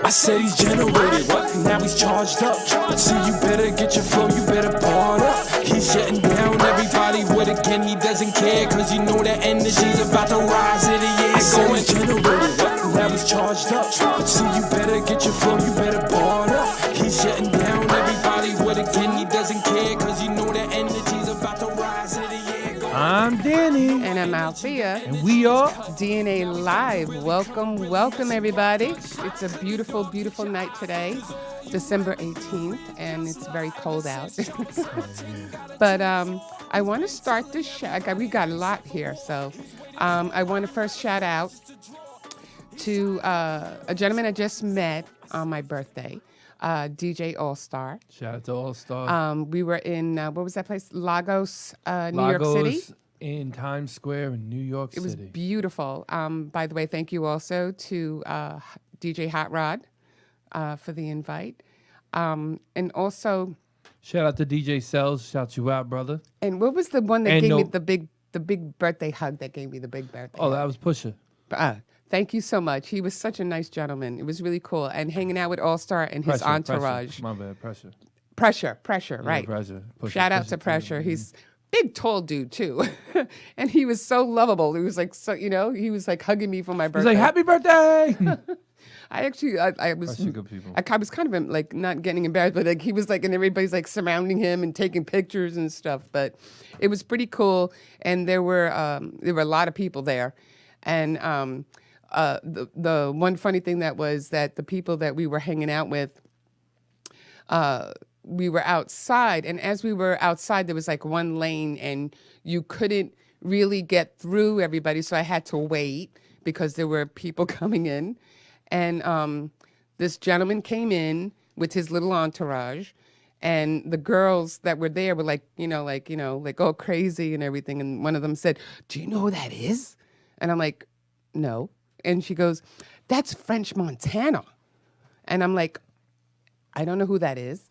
I said he's generated, now he's charged up. So you better get your flow, you better bar up. He's shutting down everybody with a again, he doesn't care, cause you know that energy's about to rise in the air. I said he's generated, now he's charged up. So you better get your flow, you better bar up. He's shutting down everybody with a again, he doesn't care, cause you know that energy's about to rise in the air. I'm Danny. And I'm Althea. And we are DNA Live. Welcome everybody. It's a beautiful, beautiful night today, December 18th, and it's very cold out. But I want to start this show. We got a lot here, so I want to first shout out to a gentleman I just met on my birthday, DJ All Star. Shout out to All Star. We were in what was that place? Lagos, New York City. In Times Square in New York City. It was beautiful. By the way, thank you also to DJ Hot Rod for the invite, and also shout out to DJ Cells. Shout you out, brother. And what was the one that gave me the big birthday hug? That gave me the big birthday. Oh, hug? that was Pusha. Thank you so much. He was such a nice gentleman. It was really cool. And hanging out with All Star and his entourage. My bad, Pressure. Pressure, right. Pressure. Shout out to Pressure. He's big, tall dude, too. And he was so lovable. He was like, he was like hugging me for my birthday. He's like, happy birthday! I was good people. I was kind of like not getting embarrassed, but like he was like, and everybody's like surrounding him and taking pictures and stuff. But it was pretty cool. And there were a lot of people there. And the one funny thing was that the people that we were hanging out with, we were outside, and as we were outside, there was like one lane, and you couldn't really get through everybody, so I had to wait because there were people coming in. And this gentleman came in with his little entourage, and the girls that were there were like all crazy and everything. And one of them said, "Do you know who that is?" And I'm like, "No." And she goes, "That's French Montana." And I'm like, "I don't know who that is."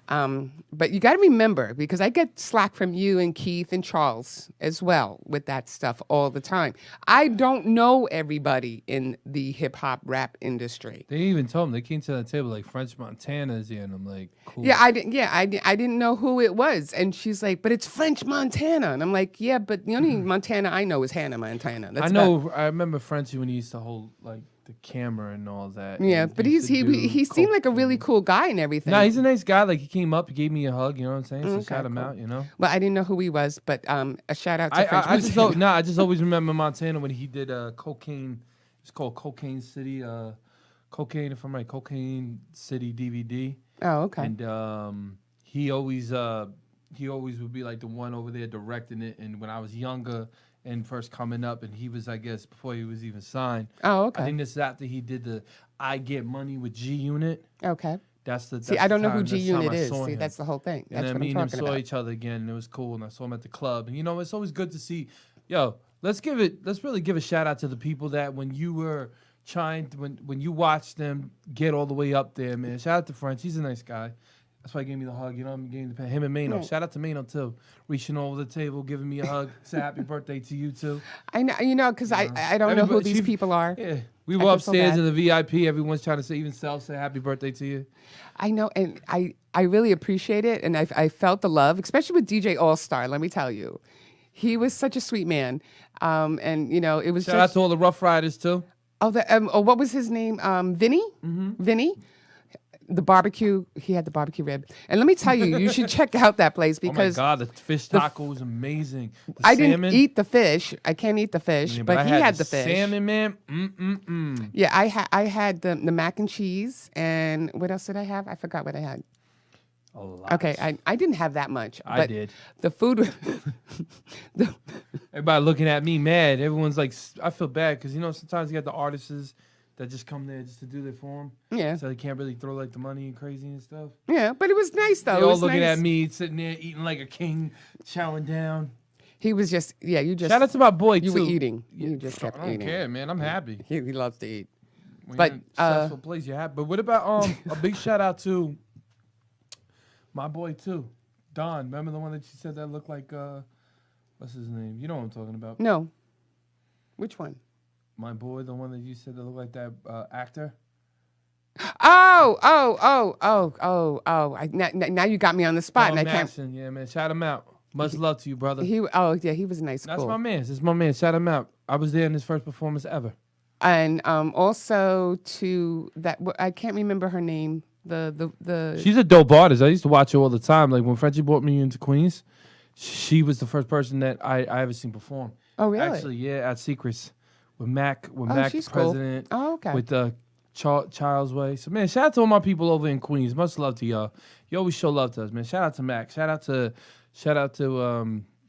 But you got to remember, because I get slack from you and Keith and Charles as well with that stuff all the time. I don't know everybody in the hip hop rap industry. They even told him, they came to the table like French Montana's here, and I'm like, cool. Yeah, I didn't know who it was, and she's like, "But it's French Montana," and I'm like, "Yeah, but the only Montana I know is Hannah Montana." That's I remember Frenchie when he used to hold like the camera and all that. Yeah, but he seemed like a really cool guy and everything. Nah, he's a nice guy. Like, he came up, he gave me a hug, you know what I'm saying? So shout him out, you know? Well, I didn't know who he was, but a shout out to French Montana. I just always remember Montana when he did Cocaine. It's called Cocaine City. Cocaine, if I'm right, Cocaine City DVD. Oh, okay. And he always would be like the one over there directing it. And when I was younger and first coming up, and he was, I guess, before he was even signed. Oh, okay. I think this is after he did the I Get Money with G Unit. Okay. That's I don't know who G Unit is. See, that's the whole thing. That's and what me I'm and him talking saw about. each other again, and it was cool. And I saw him at the club. And it's always good to see. Yo, let's really give a shout out to the people that when you were when you watched them get all the way up there, man. Shout out to French. He's a nice guy. That's why he gave me the hug. Him and Mano. Right. Shout out to Mano too, reaching over the table, giving me a hug. Say happy birthday to you too. I know, because I don't know who these people are. Yeah, we were upstairs in the VIP. Everyone's trying to say, even Sal say happy birthday to you. I know, and I really appreciate it, and I felt the love, especially with DJ All Star. Let me tell you, he was such a sweet man, and it was shout out to all the Rough Riders too. Oh, what was his name? Vinny. Mm-hmm. Vinny. The barbecue, he had the barbecue rib. And let me tell you, you should check out that place because... Oh my God, the fish taco was amazing. I didn't eat the fish. I can't eat the fish, but he had the fish. Salmon, man. Yeah, I had the mac and cheese, and what else did I have? I forgot what I had. A lot. Okay, I didn't have that much. I did. The food... Everybody looking at me mad. Everyone's like, I feel bad because, sometimes you got the artists that just come there just to do their form. Yeah. So they can't really throw like the money and crazy and stuff. Yeah, but it was nice though. They all looking at me, sitting there eating like a king, chowing down. He was just, you just. Shout out to my boy too. You were eating. You just kept eating. I don't care, man. I'm happy. He loves to eat. When but you're in a successful place, you're happy. But what about a big shout out to my boy too, Don. Remember the one that you said that looked like what's his name? You know what I'm talking about? No. Which one? My boy, the one that you said that looked like that actor. Now you got me on the spot, and I can't. Madsen, yeah, man. Shout him out. Much love to you, brother. He was nice. That's Cool. my man. This is my man. Shout him out. I was there in his first performance ever. And also to that, I can't remember her name. The She's a dope artist. I used to watch her all the time. Like when Frenchie brought me into Queens, she was the first person that I ever seen perform. Oh, really? Actually, yeah, at Secrets with Mac, she's the cool. president. Oh, okay. With Child's Way. So man, shout out to all my people over in Queens. Much love to y'all. You always show love to us, man. Shout out to Mac. Shout out to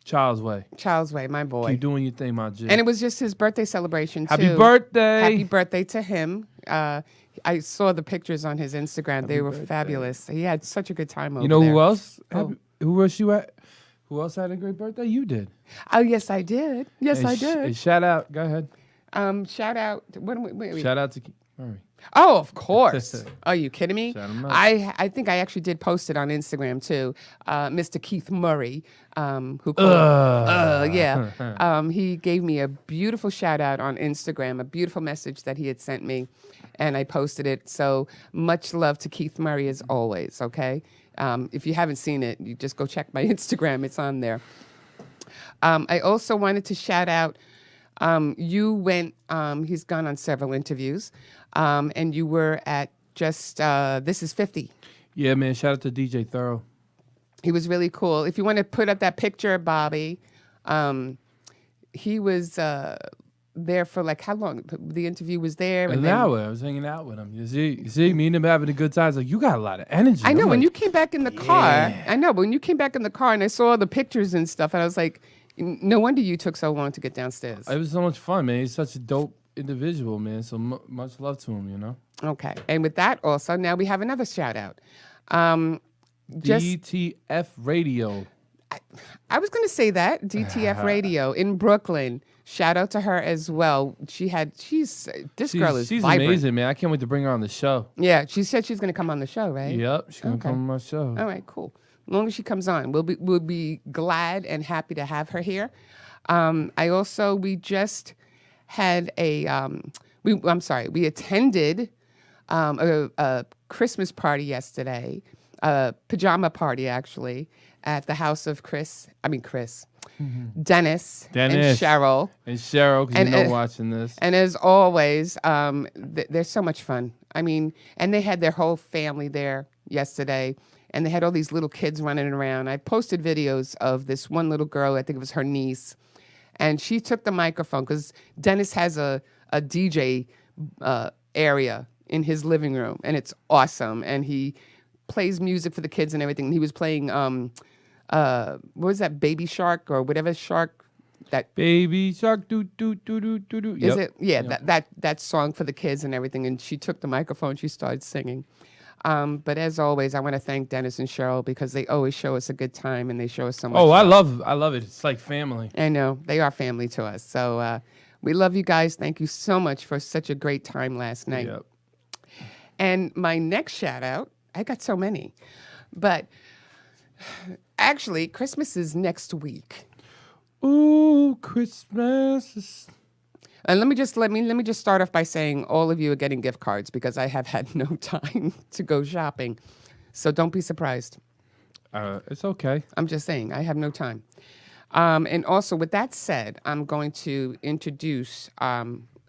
Child's Way. Child's Way, my boy. Keep doing your thing, my G. And it was just his birthday celebration too. Happy birthday! Happy birthday to him. I saw the pictures on his Instagram. They were birthday. fabulous. He had such a good time over You know there. who else? Oh. Who else you at? Who else had a great birthday? You did. Oh, yes, I did. Yes, And I and did. shout out. Go ahead. Shout out. Wait. Shout out to Keith Murray. Oh, of course. Are you kidding me? Shout him out. I think I actually did post it on Instagram too. Mr. Keith Murray, who called, he gave me a beautiful shout out on Instagram, a beautiful message that he had sent me, and I posted it. So much love to Keith Murray as always. Okay, if you haven't seen it, you just go check my Instagram. It's on there. I also wanted to shout out. You went. He's gone on several interviews, and you were at just This Is 50. Yeah, man. Shout out to DJ Thorough. He was really cool. If you want to put up that picture, Bobby, he was there for like how long? The interview was there. An hour. I was hanging out with him. You see, me and him having a good time. It's like, you got a lot of energy. I know. I'm When like, you came back in the car, I know. But when you came back in the car and I saw the pictures and stuff, and I was like, no wonder you took so long to get downstairs. It was so much fun, man. He's such a dope individual, man. So much love to him, you know. Okay. And with that, also, now we have another shout out. Just DTF Radio. I was going to say that DTF Radio in Brooklyn. Shout out to her as well. This girl is She's vibrant. amazing, man. I can't wait to bring her on the show. Yeah, she said she's going to come on the show, right? Yep, she's gonna Okay. come on my show. All right, cool. As long as she comes on, we'll be glad and happy to have her here. We just had we attended a Christmas party yesterday, a pajama party actually, at the house of Dennis and Cheryl. And Cheryl, because you know watching this. And as always, they're so much fun. I mean, and they had their whole family there yesterday, and they had all these little kids running around. I posted videos of this one little girl, I think it was her niece, and she took the microphone because Dennis has a DJ area in his living room, and it's awesome. And he plays music for the kids and everything. And he was playing, what was that, Baby Shark or whatever shark? That Baby Shark, do do do do do do. is it? Yeah, that song for the kids and everything. And she took the microphone, she started singing. But as always, I want to thank Dennis and Cheryl because they always show us a good time and they show us so much. Oh, I love. love it. It's like family. I know they are family to us. So we love you guys. Thank you so much for such a great time last night. Yep. And my next shout out, I got so many, but actually, Christmas is next week. Ooh, Christmas. And let me just start off by saying all of you are getting gift cards because I have had no time to go shopping. So don't be surprised. It's okay. I'm just saying I have no time. And also with that said, I'm going to introduce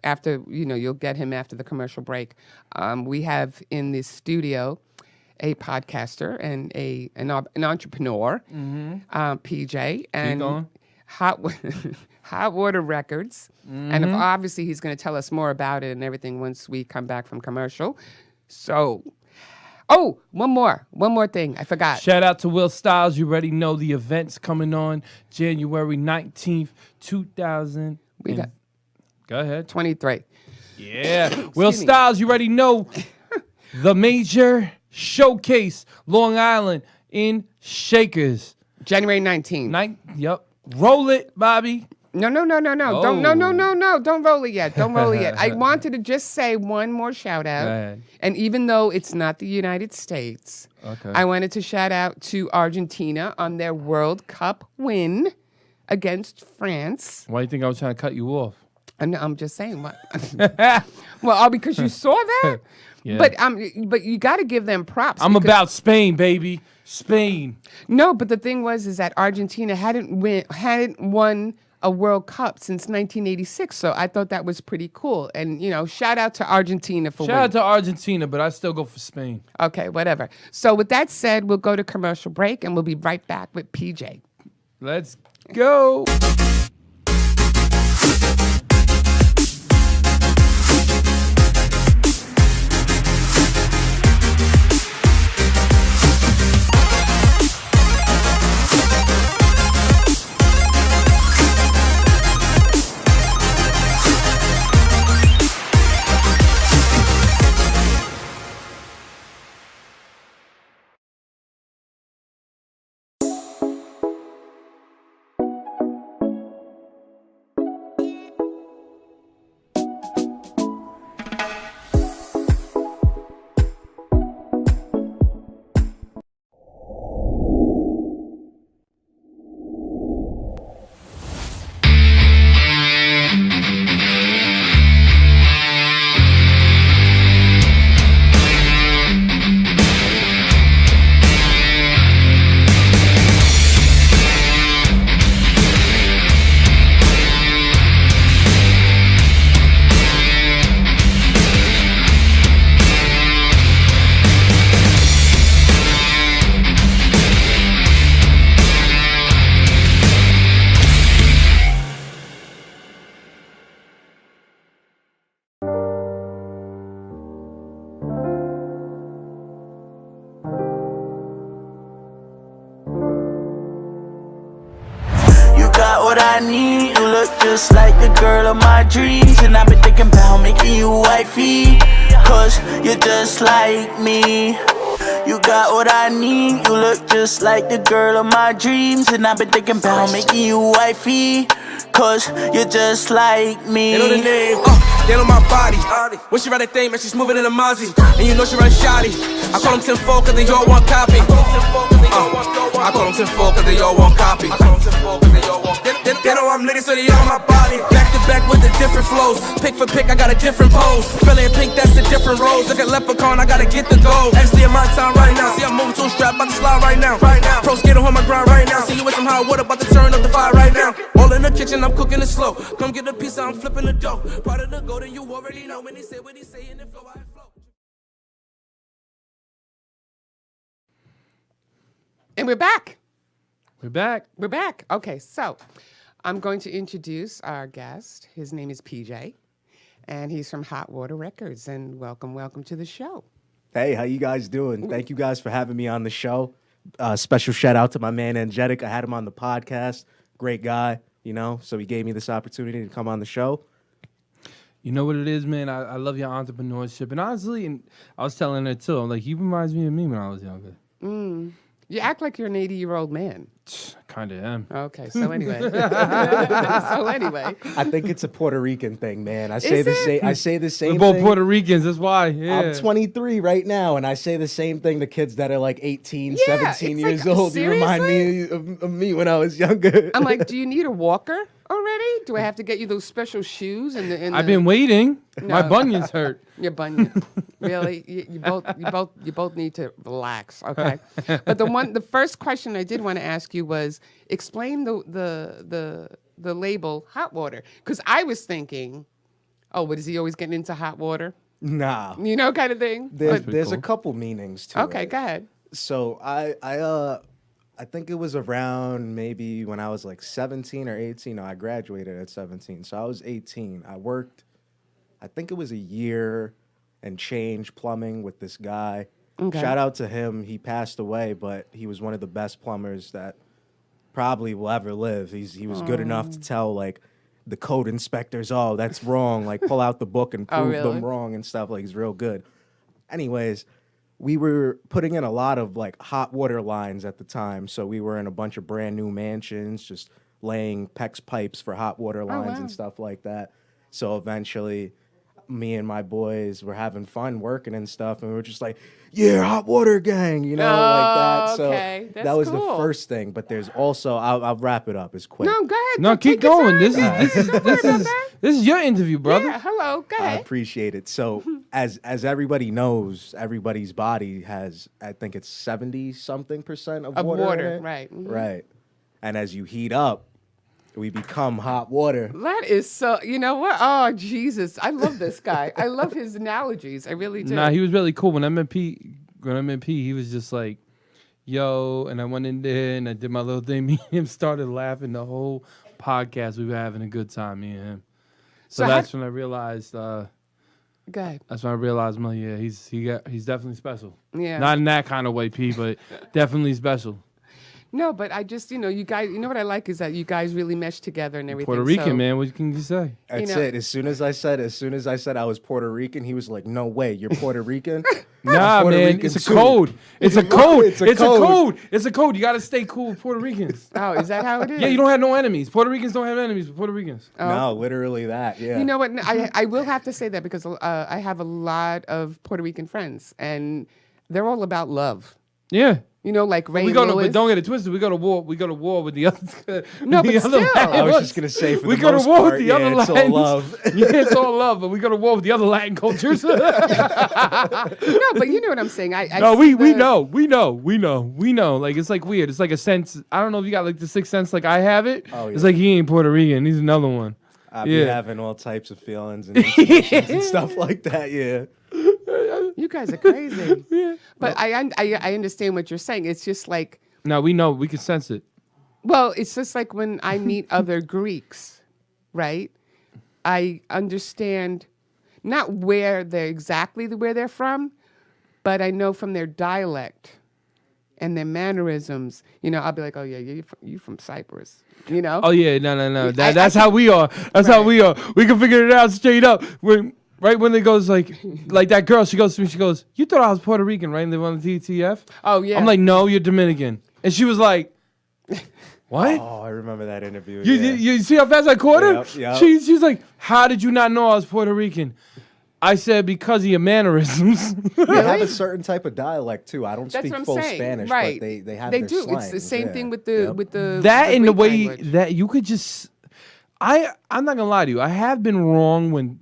after, you'll get him after the commercial break. We have in the studio a podcaster and an entrepreneur, PJ, and Hot Water Records. And obviously he's going to tell us more about it and everything once we come back from commercial. So, one more thing. I forgot. Shout out to Will Styles. You already know the event's coming on January 19th, 2000. Go ahead. 23. Yeah. Will Styles, you already know the major showcase, Long Island in Shakers. January 19th. Yep. Roll it, Bobby. No. Don't roll it yet. Don't roll it yet. I wanted to just say one more shout out. Go ahead. And even though it's not the United States, Okay. I wanted to shout out to Argentina on their World Cup win against France. Why do you think I was trying to cut you off? And I'm just saying what. Well, because you saw that. Yeah. But you got to give them props. I'm because- about Spain, baby. Spain. No, but the thing is that Argentina hadn't won a World Cup since 1986. So I thought that was pretty cool. And shout out to Argentina for Shout winning. out to Argentina, but I still go for Spain. Okay, whatever. So with that said, we'll go to commercial break and we'll be right back with PJ. Let's go. What I need, you look just like the girl of my dreams. And I've been thinking about making you wifey, cause you're just like me. You got what I need, you look just like the girl of my dreams. And I've been thinking about making you wifey, cause you're just like me. They know the name, they know my body. When she ride that thing, man, she's moving in a Mozzie. And you know she run shoddy. I call them 10-4 cause they all want copy. I call them 10-4 cause they all want copy. They know I'm litty, so they on my body. Back to back with the different flows. Pick for pick, I got a different pose. Feeling pink, that's a different rose. Look at Leprechaun, I gotta get the gold. Actually in my time right now. See, I'm moving to a strap, about to slide right now. Pro skater on my grind right now. See you with some hot water, about to turn up the fire right now. All in the kitchen, I'm cooking it slow. Come get a piece, I'm flipping the dough. Part of the golden, you already know. When he say what he say, in the flow, I flow. And we're back. We're back. We're back. Okay, so I'm going to introduce our guest. His name is PJ, and he's from Hot Water Records. And welcome to the show. Hey, how you guys doing? Thank you guys for having me on the show. Special shout out to my man Angelic. I had him on the podcast. Great guy, so he gave me this opportunity to come on the show. You know what it is, man? I love your entrepreneurship. And honestly, and I was telling her too, I'm like, he reminds me of me when I was younger. You act like you're an 80-year-old man. Kind of am. Okay, so anyway. I think it's a Puerto Rican thing, man. I say the same We're both thing. Puerto Ricans, that's why. Yeah. I'm 23 right now, and I say the same thing to kids that are like 18, Yeah, 17 it's years like, old. You remind me of me when I was younger. I'm like, do you need a walker already? Do I have to get you those special shoes? I've been waiting. My No. bunions hurt. Your bunion. Really? You both need to relax, okay? But the first question I did want to ask you was explain the label hot water. Because I was thinking, oh, what is he always getting into hot water? Nah. Kind of thing. There's a cool. couple meanings to it. Okay, go ahead. So I think it was around maybe when I was like 17 or 18. No, I graduated at 17. So I was 18. I worked, I think it was a year and change plumbing with this guy. Okay. Shout out to him. He passed away, but he was one of the best plumbers that probably will ever live. He was good enough to tell like the code inspectors, oh, that's wrong. Like pull out the book and prove really? them wrong and stuff. Like he's real good. Anyways, we were putting in a lot of like hot water lines at the time. So we were in a bunch of brand new mansions, just laying PEX pipes for hot water lines wow. and stuff like that. So eventually me and my boys were having fun working and stuff. And we were just like, yeah, hot water gang, like that. So okay. That's that was cool. the first thing. But there's also, I'll wrap it up as quick. No, go ahead. No, Take keep your going. time. This is This is your interview, brother. Yeah, hello. Go I ahead. appreciate it. So, as everybody knows, everybody's body has, I think it's 70-something% of water. in it. Right. Mhm. Right. And as you heat up, we become hot water. That is so. You know what? Oh Jesus, I love this guy. I love his analogies. I really do. Nah, he was really cool. When I met Pete, he was just like, yo, and I went in there and I did my little thing. Me and him started laughing the whole podcast. We were having a good time, me and him. So So that's when I realized. Go ahead. That's when I realized, well, yeah, he's definitely special. Yeah. Not in that kind of way, P, but definitely special. No, but I just, you guys, what I like is that you guys really mesh together and everything. Puerto Rican, so, man. What can you say? That's know- it. As soon as I said I was Puerto Rican, he was like, "No way, you're Puerto Rican." Nah, Puerto man, Rican it's a too. code. It's a Right, code. it's a It's a code. code. It's a code. You got to stay cool with Puerto Ricans. Oh, is that how it is? Yeah, you don't have no enemies. Puerto Ricans don't have enemies with Puerto Ricans. No, literally that. Yeah. You know what? I will have to say that because I have a lot of Puerto Rican friends, and they're all about love. Yeah. You know, like Ray We go to, Lewis. but don't get it twisted. We go to war. We go to war with the other. No, the but other still. Latin I was ones. just gonna say, for we the go most to war part, with the yeah, other it's all Latins. love. Yeah, it's all love, but we go to war with the other Latin cultures. No, but you know what I'm saying. I No, see we the- know. Like it's like weird. It's like a sense. I don't know if you got like the sixth sense like I have it. Oh, It's yeah. like he ain't Puerto Rican. He's another one. I be Yeah. having all types of feelings and intuitions and stuff like that. Yeah. You guys are crazy. But I understand what you're saying. It's just like, No, we know. We can sense it. well, it's just like when I meet other Greeks, right? I understand not where where they're from, but I know from their dialect and their mannerisms. You know, I'll be like, oh yeah, you from Cyprus. You know? Oh yeah, no. I That's how we are. That's how Right. we are. We can figure it out straight up. Right when it goes like that girl, she goes to me. She goes, "You thought I was Puerto Rican, right? And live on the TTF." Oh yeah. I'm like, "No, you're Dominican." And she was like, "What?" Oh, I remember that interview. You, yeah. you see how fast I caught her? Yep, yep. She's like, how did you not know I was Puerto Rican? I said, because of your mannerisms. They have a certain type of dialect too. I don't That's speak what I'm full saying. Spanish, Right. but they have They their do. It's the slangs, same yeah. thing with the Yep. with the That in the Greek way language. that you could just, I'm not gonna lie to you. I have been wrong when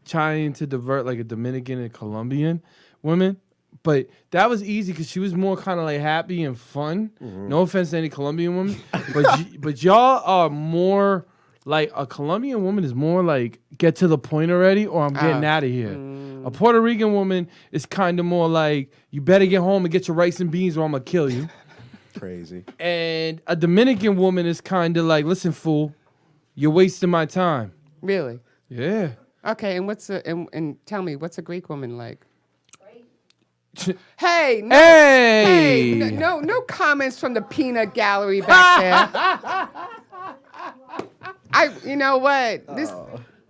trying to divert like a Dominican and Colombian woman, but that was easy because she was more kind of like happy and fun. No offense to any Colombian woman, but y'all are more like a Colombian woman is more like get to the point already, or I'm getting out of here. A Puerto Rican woman is kind of more like you better get home and get your rice and beans, or I'm gonna kill you. Crazy. And a Dominican woman is kind of like, listen, fool, you're wasting my time. Really? Yeah. Okay, and and tell me, what's a Greek woman like? Hey, no, Hey! no comments from the peanut gallery back there. You know what? This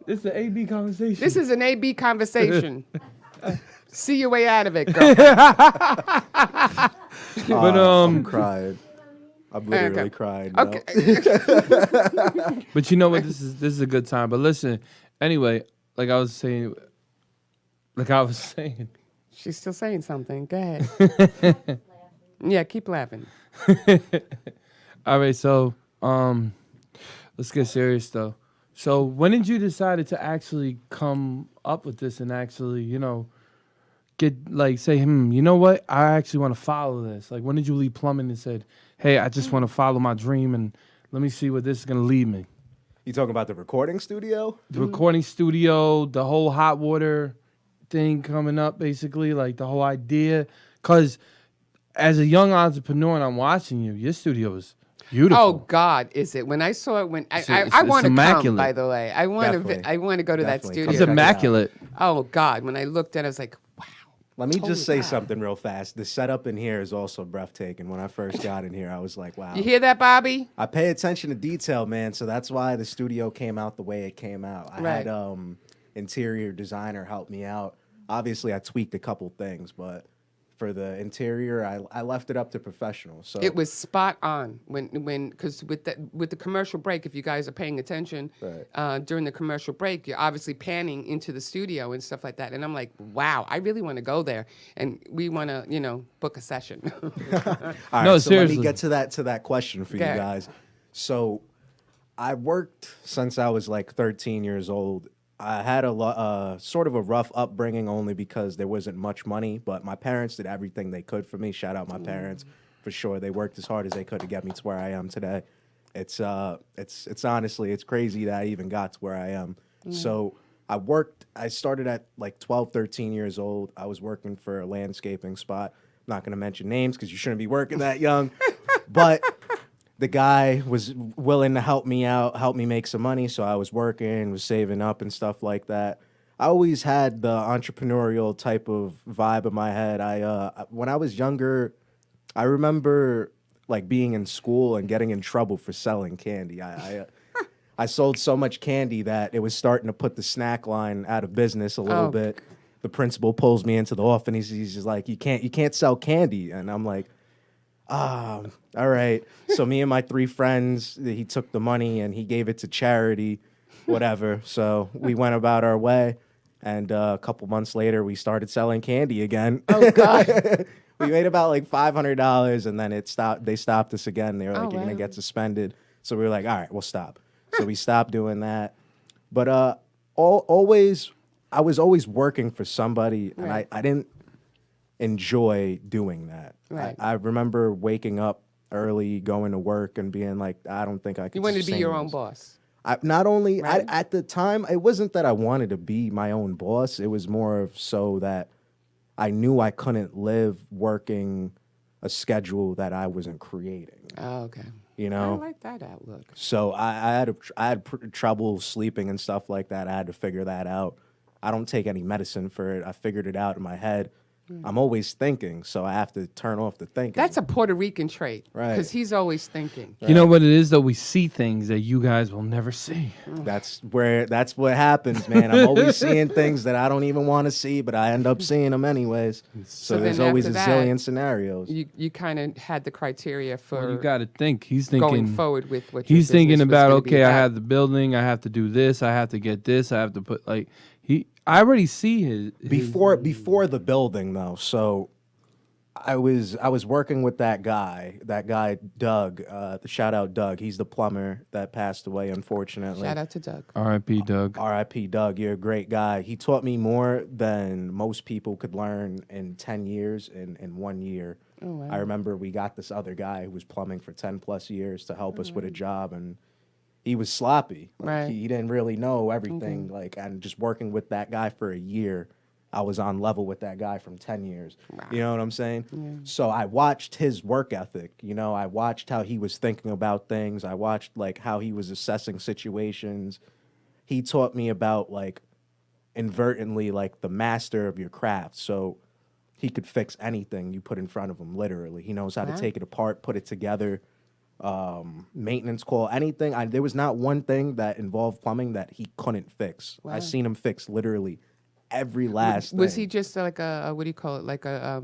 This is an AB conversation. this is an AB conversation. See your way out of it, girl. But I'm crying. I'm literally Okay. crying. now. Okay. but you know what? This is a good time. But listen, anyway, like I was saying, She's still saying something. Go ahead. Yeah, keep laughing. all right. So, let's get serious though. So, when did you decide to actually come up with this and actually, get like say, you know what? I actually want to follow this. Like, when did you leave plumbing and said, hey, I just want to follow my dream and let me see where this is gonna lead me? You talking about the recording studio? The recording studio, the whole hot water thing coming up, basically, like the whole idea. Because as a young entrepreneur and I'm watching you, your studio is beautiful. Oh God, is it? When I saw it, I it's want to come. immaculate. By the way, I want Definitely. to go to that Definitely. studio. It's Check it out. immaculate. Oh God, when I looked at it, I was like, wow. Let me Holy just say cow. something real fast. The setup in here is also breathtaking. When I first got in here, I was like, wow. You hear that, Bobby? I pay attention to detail, man. So that's why the studio came out the way it came out. I Right. had interior designer help me out. Obviously, I tweaked a couple things, but for the interior, I left it up to professionals. So It was spot on because with the commercial break, if you guys are paying attention Right. during the commercial break, you're obviously panning into the studio and stuff like that. And I'm like, wow, I really want to go there, and we want to book a session. All right, No, so seriously. let me get to that question for Okay. you guys. So I worked since I was like 13 years old. I had sort of a rough upbringing only because there wasn't much money, but my parents did everything they could for me. Shout out my parents for sure. They worked as hard as they could to get me to where I am today. It's honestly, it's crazy that I even got to where I am. So I started at like 12, 13 years old. I was working for a landscaping spot. I'm not going to mention names because you shouldn't be working that young, but the guy was willing to help me out, help me make some money. So I was working, was saving up and stuff like that. I always had the entrepreneurial type of vibe in my head. When I was younger, I remember like being in school and getting in trouble for selling candy. I sold so much candy that it was starting to put the snack line out of business a little bit. The principal pulls me into the office. He's just like, you can't sell candy. And I'm like, all right. So me and my 3 friends, he took the money and he gave it to charity, whatever. So we went about our way. And a couple months later, we started selling candy again. Oh, God. We made about like $500, and then it stopped. They stopped us again. They were like, "You're gonna get suspended." So we were like, "All right, we'll stop." So we stopped doing that. But I was always working for somebody, and I didn't enjoy doing that. Right. I remember waking up early, going to work, and being like, "I don't think I can." You wanted to be sustain your own this." boss. Not only Right? at the time, it wasn't that I wanted to be my own boss. It was more of so that I knew I couldn't live working a schedule that I wasn't creating. Oh, okay. You I know, like that outlook. so I had trouble sleeping and stuff like that. I had to figure that out. I don't take any medicine for it. I figured it out in my head. I'm always thinking, so I have to turn off the thinking. That's a Puerto Rican trait. Right. Because he's always thinking. You know what it is though? We see things that you guys will never see. That's what happens, man. I'm always seeing things that I don't even want to see, but I end up seeing them anyways. So then there's always a after that, zillion scenarios. You kind of had the criteria for Well, you got to think. He's going thinking forward with what your He's thinking business was about, gonna be okay, I about. have the building, I have to do this, I have to get this, I have to put like I already see his Before the building though, so I was working with that guy Doug. Shout out Doug. He's the plumber that passed away, unfortunately. Shout out to Doug. R.I.P. Doug. R.I.P. Doug. You're a great guy. He taught me more than most people could learn in 10 years in 1 year. Oh, wow. I remember we got this other guy who was plumbing for 10 plus years to help us with a job, and he was sloppy. Like, Right. he didn't really know everything. Like, and just working with that guy for a year, I was on level with that guy from 10 years. You know what I'm saying? So I watched his work ethic. You know, I watched how he was thinking about things. I watched like how he was assessing situations. He taught me about like inadvertently like the master of your craft. So he could fix anything you put in front of him, literally. He knows how to take it apart, put it together, maintenance call, anything. There was not one thing that involved plumbing that he couldn't fix. I seen him fix literally every last Was thing. he just like a what do you call it? Like a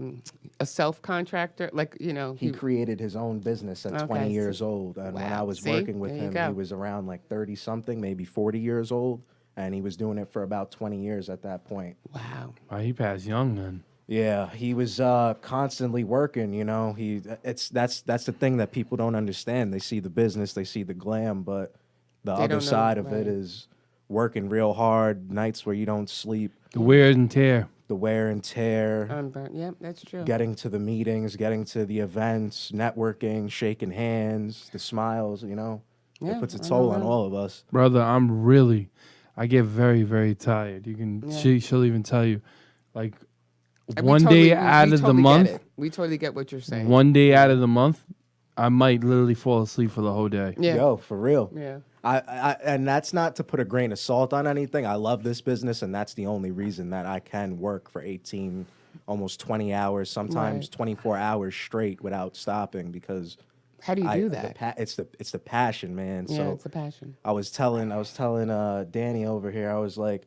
self contractor? Like, you know, He created his own business at 20 Okay, years so- old. And when Wow. I was See? working with There you him, go. he was around like 30 something, maybe 40 years old. And he was doing it for about 20 years at that point. wow. He passed young then. Yeah, he was constantly working. You know, that's the thing that people don't understand. They see the business, they see the glam, but the They other don't know, side of right. it is working real hard, nights where you don't sleep, The wear and tear. the wear and tear, Unburnt. Yep, that's true. getting to the meetings, getting to the events, networking, shaking hands, the smiles. You know, Yeah, it puts a I toll know on that. all of us. Brother, I get very, very tired. You can she'll even tell you. Like And we one totally- day we out of the totally get month, it. We totally get what you're saying. one day out of the month, I might literally fall asleep for the whole day. Yeah. Yo, for real. Yeah. And that's not to put a grain of salt on anything. I love this business, and that's the only reason that I can work for 18, almost 20 hours, sometimes Right. 24 hours straight without stopping because How do you do that? it's the passion, man. Yeah, So it's a passion. I was telling Danny over here, I was like,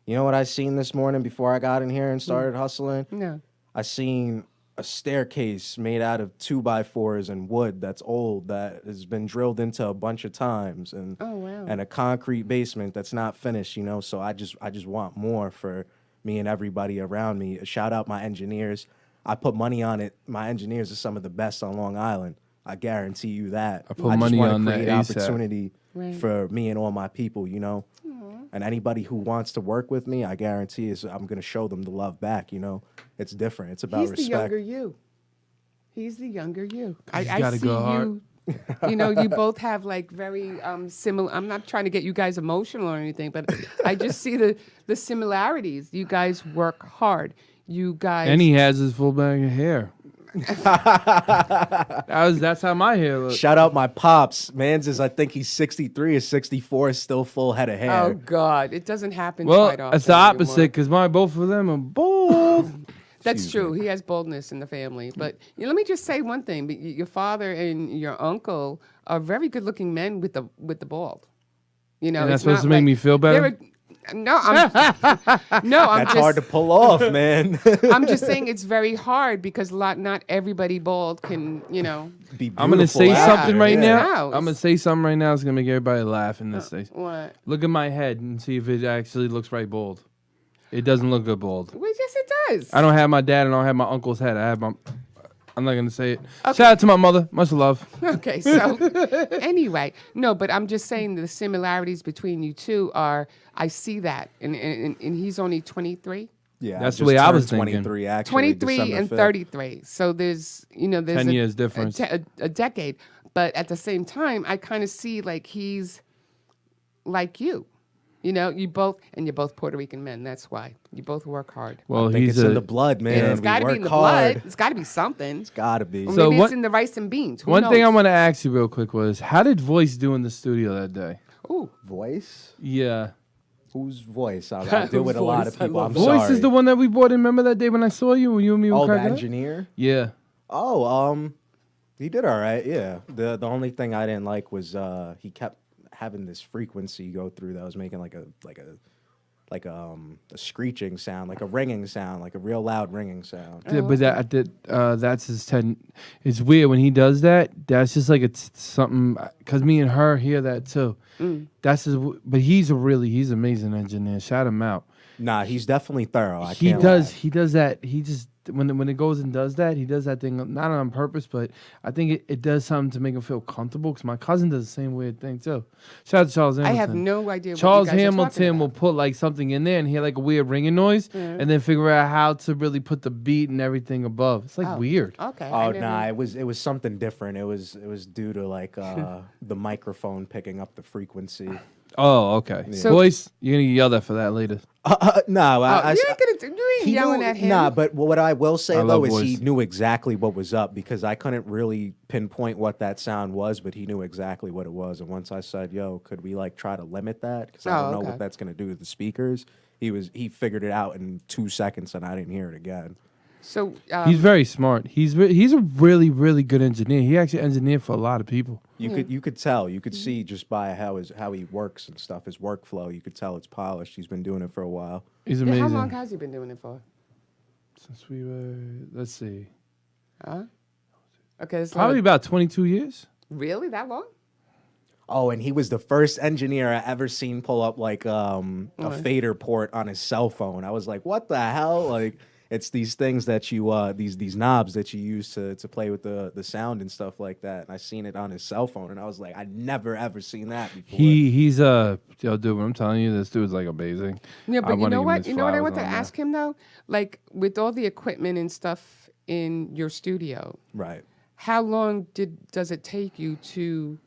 you know what I seen this morning before I got in here and started hustling? No. I seen a staircase made out of 2x4s and wood that's old that has been drilled into a bunch of times, and Oh, wow. and a concrete basement that's not finished. You know, so I just want more for me and everybody around me. Shout out my engineers. I put money on it. My engineers are some of the best on Long Island. I guarantee you that. I put just money wanna on that create ASAP. opportunity Right. for me and all my people, you know. And anybody who wants to work with me, I guarantee I'm gonna show them the love back. You know, it's different. It's about He's respect. the younger you. He's the younger you. He's I gotta see go hard. you. You know, you both have like very similar. I'm not trying to get you guys emotional or anything, but I just see the similarities. You guys work hard. You guys. And he has his full bag of hair. That's how my hair looks. Shout out my pops. Man's is, I think he's 63 or 64, still full head of hair. Oh God, it doesn't happen Well, quite often. it's the opposite anymore. because both of them are bald. That's true. He has boldness in the family. But let me just say one thing: your father and your uncle are very good-looking men with the bald. You know, And it's that's supposed not to make like- me feel better? they're no, I'm That's hard to pull off, man. I'm just saying it's very hard because not everybody bald can, you know. Be I'm gonna beautiful say after, something right yeah. now. Wow. I'm gonna say something right now. It's gonna make everybody laugh in this day. What? Look at my head and see if it actually looks right bald. It doesn't look good bald. Well, yes, it does. I don't have my dad and I don't have my uncle's head. I have my. I'm not gonna say it. Shout out to my mother. Much love. Okay, so anyway, no, but I'm just saying the similarities between you two are. I see that, and he's only 23. Yeah, That's the just way I was turned thinking. 23, actually. 23 December and 5th. 33. So there's 10 years difference. a decade. But at the same time, I kind of see like he's like you. You know, you're both Puerto Rican men. That's why you both work hard. Well, I think he's it's in the blood, man. It's We got to be work in the hard. blood. It's got to be something. Gotta be. Or So maybe what- it's in the rice and beans. Who one thing I knows? want to ask you real quick was, how did Voice do in the studio that day? Ooh, Voice? Yeah. Whose voice? I deal with a lot of Voice? I people. love I'm Voice sorry. is the one that we bought in. Remember that day when I saw you and you and me were Oh, the cracking up? engineer? Yeah. Oh, he did all right. Yeah. The only thing I didn't like was he kept having this frequency go through that was making like a screeching sound, like a ringing sound, like a real loud ringing sound. Yeah, but that's his 10. It's weird when he does that. That's just like it's something because me and her hear that too. That's his. But he's an amazing engineer. Shout him out. Nah, he's definitely thorough. I He can't does. lie. He does that. He just when it goes and does that. He does that thing not on purpose, but I think it does something to make him feel comfortable. Because my cousin does the same weird thing too. Shout out to Charles I Hamilton. have no idea. Charles what you guys are talking Hamilton will about. put like something in there and hear like a weird ringing noise, and then figure out how to really put the beat and everything above. It's like Oh, weird. Okay. Oh I never- nah, it was something different. It was due to like the microphone picking up the frequency. Oh, okay. So- Boys, you're gonna get yelled at for that later. No, I you ain't he yelling knew, at him. Nah, but what I will say I though love is he voice. knew exactly what was up because I couldn't really pinpoint what that sound was, but he knew exactly what it was. And once I said, "Yo, could we like try to limit that?" Because I Oh, don't know okay. what that's gonna do to the speakers. He figured it out in 2 seconds, and I didn't hear it again. So He's very smart. He's a really really good engineer. He actually engineered for a lot of people. You could tell, you could see just by how he works and stuff, his workflow. You could tell it's polished. He's been doing it for a while. He's yeah, amazing. how long has he been doing it for? Since we were, let's see, Huh? Okay, it's probably about 22 years. really that long? Oh, and he was the first engineer I ever seen pull up like a fader port on his cell phone. I was like, what the hell? Like, it's these things that you these knobs that you use to play with the sound and stuff like that. And I seen it on his cell phone, and I was like, I never ever seen that before. He's yo, dude. What I'm telling you, this dude's like amazing. Yeah, I but you wanna know give him what? his You know what I flowers want to on that. ask him though? Like with all the equipment and stuff in your studio, Right. how long does it take you to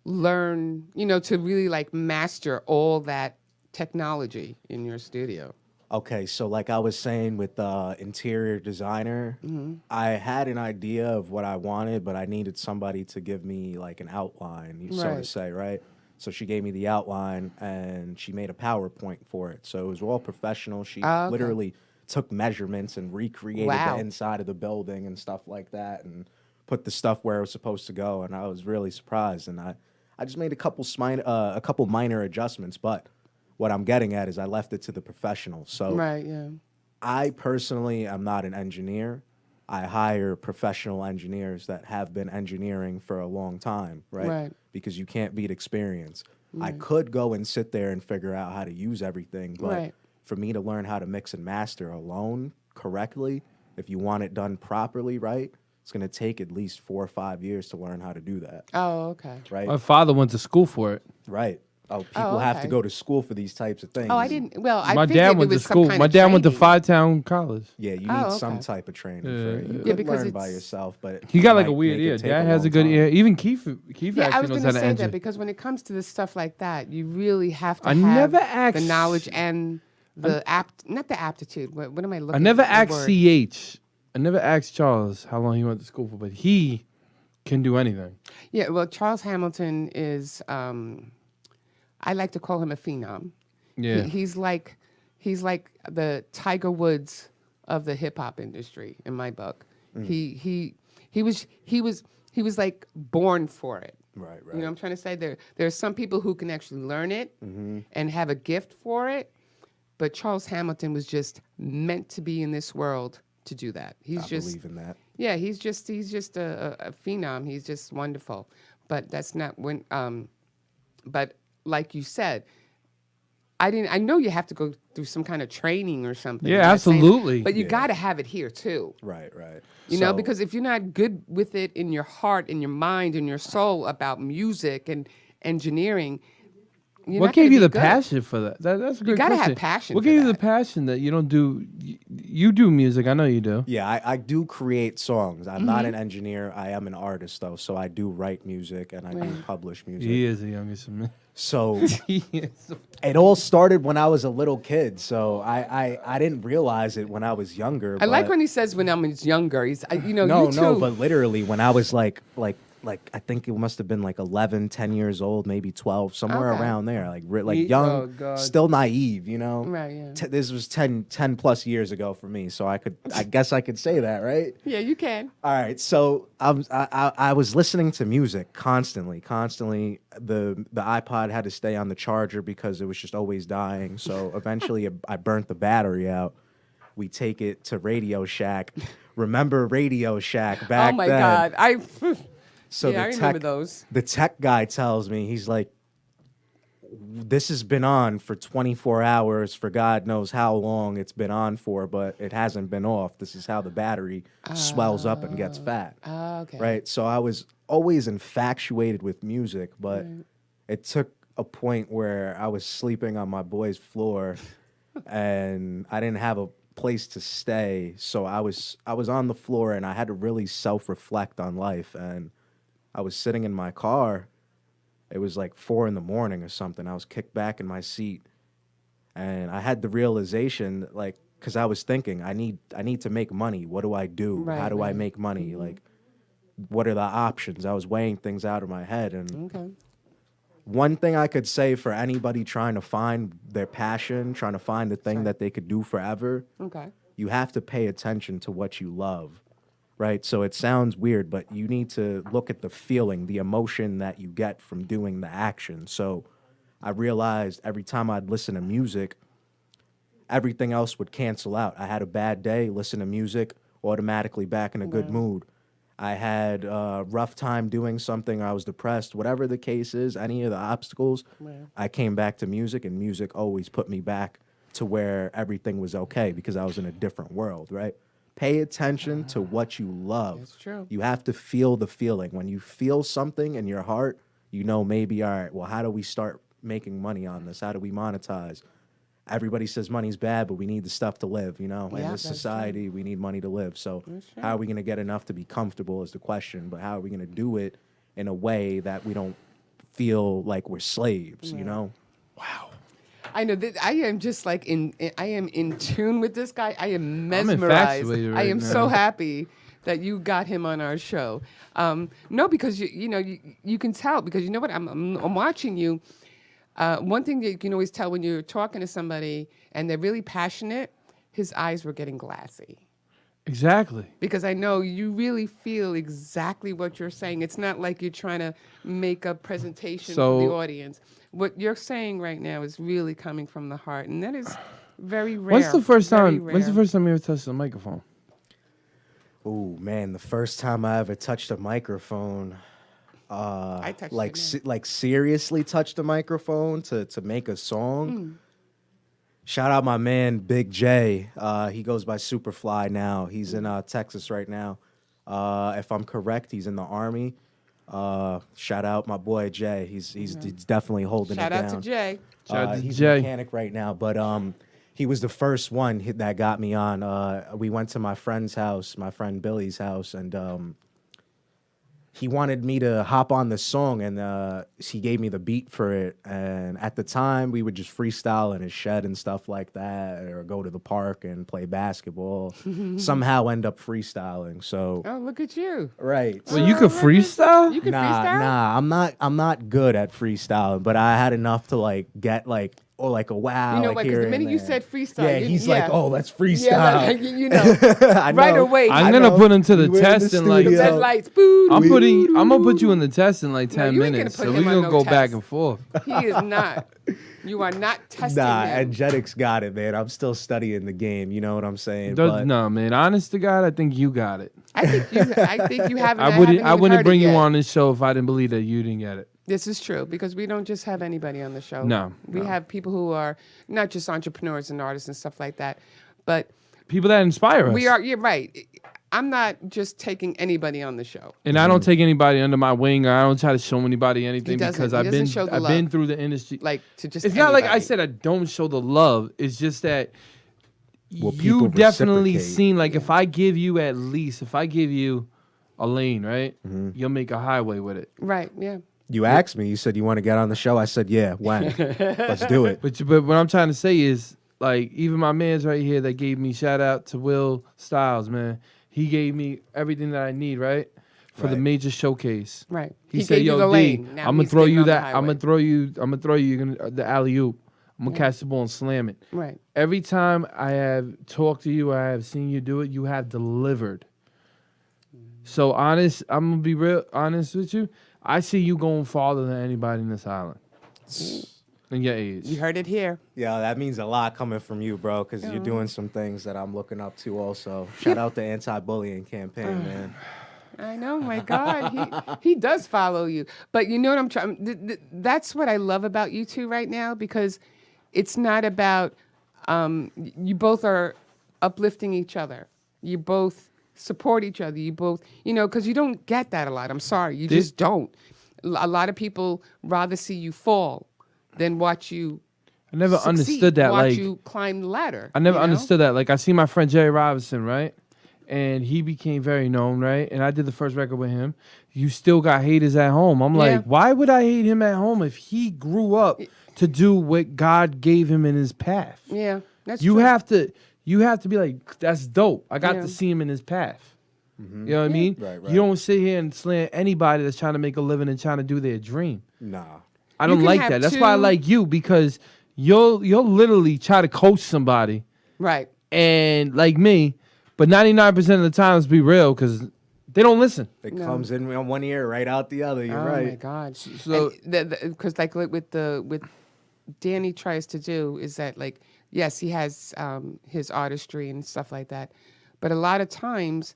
learn, to really like master all that technology in your studio? Okay, so like I was saying with interior designer, I had an idea of what I wanted, but I needed somebody to give me like an outline, so to Right. say, right? So she gave me the outline and she made a PowerPoint for it. So it was all professional. She Oh, okay. literally took measurements and recreated Wow. the inside of the building and stuff like that and put the stuff where it was supposed to go. And I was really surprised. And I just made a couple minor adjustments, but what I'm getting at is I left it to the professionals. So Right, yeah. I personally am not an engineer. I hire professional engineers that have been engineering for a long time, right? Right. Because you can't beat experience. I could go and sit there and figure out how to use everything, but Right. for me to learn how to mix and master alone correctly, if you want it done properly, right? it's gonna take at least 4 or 5 years to learn how to do that. Oh, okay. Right. My father went to school for it. Right. Oh, people have to okay. go to school for these types of things. Oh, I didn't. Well, I My figured dad it went to was some school. kind My of dad went to training. Five Town College. Yeah, you Oh, need some okay. type of training Yeah. for it. You Yeah, could because learn by it's- yourself, but He it got like a might weird make it ear. take Dad a has long a good time. ear. Even Keith Yeah, I actually was knows going how to to say enter. that because when it comes to the stuff like that, you really have to I have never the asked- knowledge and the not the aptitude. What am I looking? I never for? The asked word. CH. I never asked Charles how long he went to school for, but he can do anything. Yeah, well, Charles Hamilton is. I like to call him a phenom. Yeah. He's like the Tiger Woods of the hip hop industry in my book. He was like born for it. Right, You know what I'm trying to say? There are some people who can actually learn it and have a gift for it, but Charles Hamilton was just meant to be in this world to do that. He's I just believe in that. yeah, he's just a phenom. He's just wonderful. But that's not when but like you said, I know you have to go through some kind of training or something. Yeah, I'm not saying- absolutely. but you Yeah. got to have it here too. Right. You know, So- because if you're not good with it in your heart, in your mind, in your soul about music and engineering, you're What not gonna gave you be the good. passion for that? That's a good gotta have question. passion What for gave you the that. passion that you don't do? You do music. I know you do. Yeah, I do create songs. I'm Mm-hmm. not an engineer. I am an artist, though. So I do write music and I do publish music. He is the youngest of me. So He is. it all started when I was a little kid. So I didn't realize it when I was younger. I like but- when he says when I was younger. He's you know no, you too. no, but literally when I was like I think it must have been like 11, 10 years old, maybe 12, somewhere Okay. around there. Like Ye- young, oh, God. still naive, you know? Right, yeah. This was 10 plus years ago for me. So I guess I could say that, right? Yeah, you can. All right, so I was listening to music constantly. The iPod had to stay on the charger because it was just always dying. So eventually, I burnt the battery out. We take it to Radio Shack. Remember Radio Shack back Oh my then? God, So yeah, the I remember tech, those. the tech guy tells me, he's like, this has been on for 24 hours for God knows how long it's been on for, but it hasn't been off. This is how the battery swells up and gets fat. Okay. Right? So I was always infatuated with music, but it took a point where I was sleeping on my boy's floor and I didn't have a place to stay. So I was on the floor and I had to really self-reflect on life. And I was sitting in my car. It was like 4 a.m. or something. I was kicked back in my seat, and I had the realization, like, because I was thinking, I need to make money. What do I do? Right, How do I right. make money? Like, what are the options? I was weighing things out in my head, and Okay. one thing I could say for anybody trying to find their passion, trying to find the thing that they could do forever, Okay. you have to pay attention to what you love, right? So it sounds weird, but you need to look at the feeling, the emotion that you get from doing the action. So I realized every time I'd listen to music, everything else would cancel out. I had a bad day, listen to music, automatically back in a good mood. I had a rough time doing something, I was depressed, whatever the case is, any of the obstacles, I came back to music, and music always put me back to where everything was okay because I was in a different world, right? Pay attention to what you love. That's true. You have to feel the feeling. When you feel something in your heart, you know maybe, all right, well, how do we start making money on this? How do we monetize? Everybody says money's bad, but we need the stuff to live, you know? Yeah, In this that's society, we need money to live. So how are we going to get enough to be comfortable is the question, but how are we going to do it in a way that we don't feel like we're slaves, you know? I know that I am just like I am in tune with this guy. I am mesmerized. infatuated I right am now. so happy that you got him on our show. No, because you can tell because you know what I'm watching you. One thing that you can always tell when you're talking to somebody and they're really passionate, his eyes were getting glassy. Exactly. Because I know you really feel exactly what you're saying. It's not like you're trying to make a presentation for the So- audience. What you're saying right now is really coming from the heart, and that is very rare. When's the first very time? When's the rare. first time you ever touched the microphone? Oh man, the first time I ever touched a microphone, I touched like it now. like seriously touched a microphone to make a song. Shout out my man Big J. He goes by Superfly now. He's in Texas right now. If I'm correct, he's in the Army. Shout out my boy Jay. He's definitely holding Shout it down. out to Jay. Shout out to He's Jay. a mechanic right now, but he was the first one that got me on. We went to my friend's house, my friend Billy's house, and he wanted me to hop on the song, and he gave me the beat for it. And at the time, we would just freestyle in his shed and stuff like that, or go to the park and play basketball. Somehow end up freestyling. So Oh, look at you. right. Well, you could freestyle? You can Nah, freestyle? I'm not good at freestyling, but I had enough to like get like like a wow. You know like what? here Because the and minute you there. said freestyle, yeah, you- he's yeah. like, oh, let's freestyle. Yeah, like, you know, I right know. away. I'm I gonna know. put him to the We were in the test in like. studio. Red lights. Boo. I'm gonna put you in the test in like 10 you ain't gonna minutes, put so him we're on gonna no go back test. and forth. He is not. You are not testing Nah, him. Energetics got it, man. I'm still studying the game. You know what I'm saying? No, man. Honest to God, I think you got it. I think you haven't. I haven't even wouldn't heard bring it you yet. on this show if I didn't believe that you didn't get it. This is true because we don't just have anybody on the show. No, we no. have people who are not just entrepreneurs and artists and stuff like that, but People that inspire us. we are. You're right. I'm not just taking anybody on the show. And I don't take anybody under my wing, or I don't try to show anybody anything doesn't. because He I've doesn't been show the I've been love. through the industry. Like to just. It's not like I anybody. said I don't show the love. It's just that Well, you people definitely reciprocate. seen like if I give you a lane, right? Mm-hmm. You'll make a highway with it. Right. Yeah. You asked me. You said you want to get on the show. I said, yeah. When? Let's do it. But what I'm trying to say is like even my man's right here that gave me shout out to Will Styles, man. He gave me everything that I need, right? For the Right. major showcase. Right. He, He said, gave you "Yo, the D, lane. Now I'm gonna he's throw getting you on the that. I'm highway." gonna throw you. You're gonna the alley oop. I'm gonna catch the ball and slam it. Right. Every time I have talked to you, I have seen you do it. You have delivered. So honest, I'm gonna be real honest with you. I see you going farther than anybody in this island. In your age. You heard it here. Yeah, that means a lot coming from you, bro, because you're doing some things that I'm looking up to also. Shout out the anti-bullying campaign, man. I know, my God, he does follow you. But you know what I'm trying. That's what I love about you two right now because it's not about you both are uplifting each other. You both support each other. You both, because you don't get that a lot. I'm sorry, you just don't. A lot of people rather see you fall than watch you. I never succeed, understood that. Watch Like you climb the ladder. I never you know? understood that. Like I see my friend Jerry Robinson, right? And he became very known, right? And I did the first record with him. You still got haters at home. I'm Yeah. like, why would I hate him at home if he grew up to do what God gave him in his path? Yeah, that's You true. have to be like, that's dope. I got Yeah. to see him in his path. You know what I mean? Right, right. You don't sit here and slam anybody that's trying to make a living and trying to do their dream. Nah. I don't can like have that. That's why I two- like you because you'll literally try to coach somebody right. and like me, but 99% of the times be real because they don't listen. It comes in on one ear, right out the other. You're Oh right. my God! So- Because like with Danny tries to do is that like yes he has his artistry and stuff like that, but a lot of times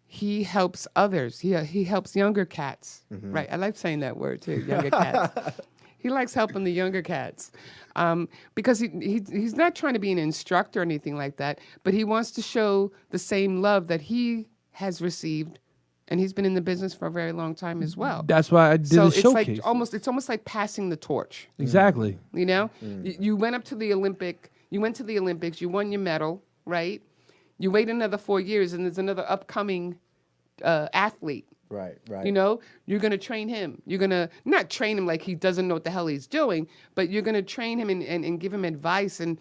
he helps others. He helps younger cats. Right? I like saying that word too. Younger cats. He likes helping the younger cats because he's not trying to be an instructor or anything like that, but he wants to show the same love that he has received. And he's been in the business for a very long time as well. That's why I did So the it's showcase. like it's almost like passing the torch. Exactly. You know, you went up to the Olympic. You went to the Olympics. You won your medal, right? You wait another 4 years, and there's another upcoming athlete. Right, right. You know, you're gonna train him. You're gonna not train him like he doesn't know what the hell he's doing, but you're gonna train him and give him advice and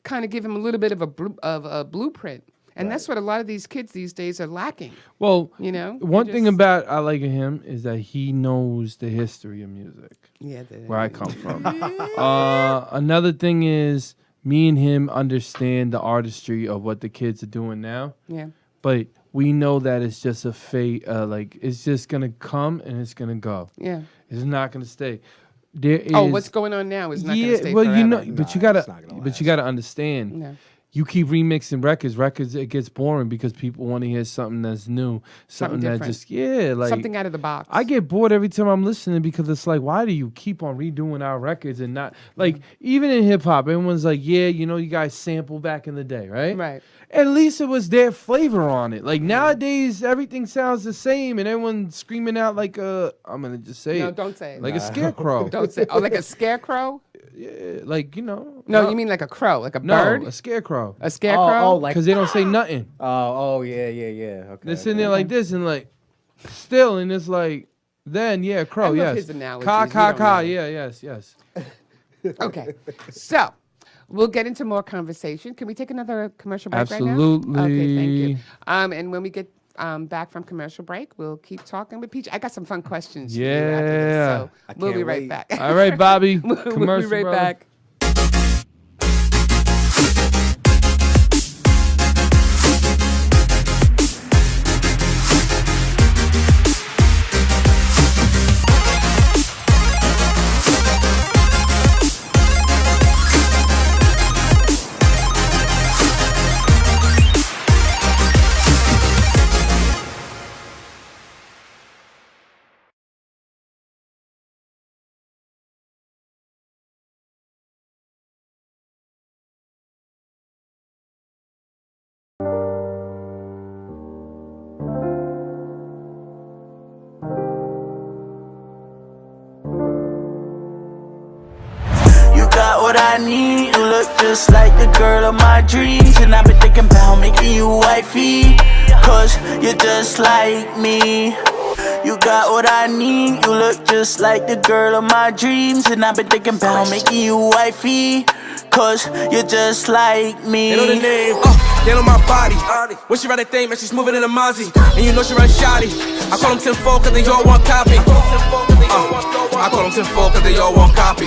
kind of give him a little bit of a blueprint. And that's what a lot of these kids these days are lacking. Well, They're one thing just- about I like him is that he knows the history of music, Yeah, where I come from. Another thing is me and him understand the artistry of what the kids are doing now, yeah. but we know that it's just a fate. Like it's just gonna come and it's gonna go. Yeah. It's not gonna stay. There is, Oh, what's going on now is not going to stay well, forever. you know, but you Nah, gotta, it's not gonna but you gotta understand. No. you keep remixing records, it gets boring because people want to hear something that's new, something that different. just like Something out of the box. I get bored every time I'm listening because it's like, why do you keep on redoing our records and not like even in hip hop, everyone's like, yeah, you know, you guys sample back in the day, right? Right. At least it was their flavor on it. Like nowadays, everything sounds the same, and everyone's screaming out like I'm gonna just say No, it, don't say it. like a scarecrow. Don't say. Oh, like a scarecrow? Yeah, like you know. No, you mean like a crow, like a no, bird? a scarecrow. A scarecrow? like Because they don't say nothing. yeah. Okay. They're sitting there like this and like still, and it's like then crow. I love Yes. his analogies. Ka You ka don't ka. know. Yeah. Yes. Okay. So we'll get into more conversation. Can we take another commercial break right now? Absolutely. Okay, thank you. And when we get back from commercial break, we'll keep talking with Peach. I got some fun questions for you after this, Yeah. so I we'll be can't right wait. back. All right, Bobby. We'll be Commercial, right brother. back. You got what I need. You look just like the girl of my dreams. And I've been thinking about making you wifey. Cause you're just like me. You got what I need. You look just like the girl of my dreams. And I've been thinking about making you wifey. Cause you're just like me. They know the name, they know my body. When she ride that thing, man, she's moving in a Mozzie. And you know she run shoddy. I call them 10-4 cause they all want copy. I call them 10-4 cause they all want copy.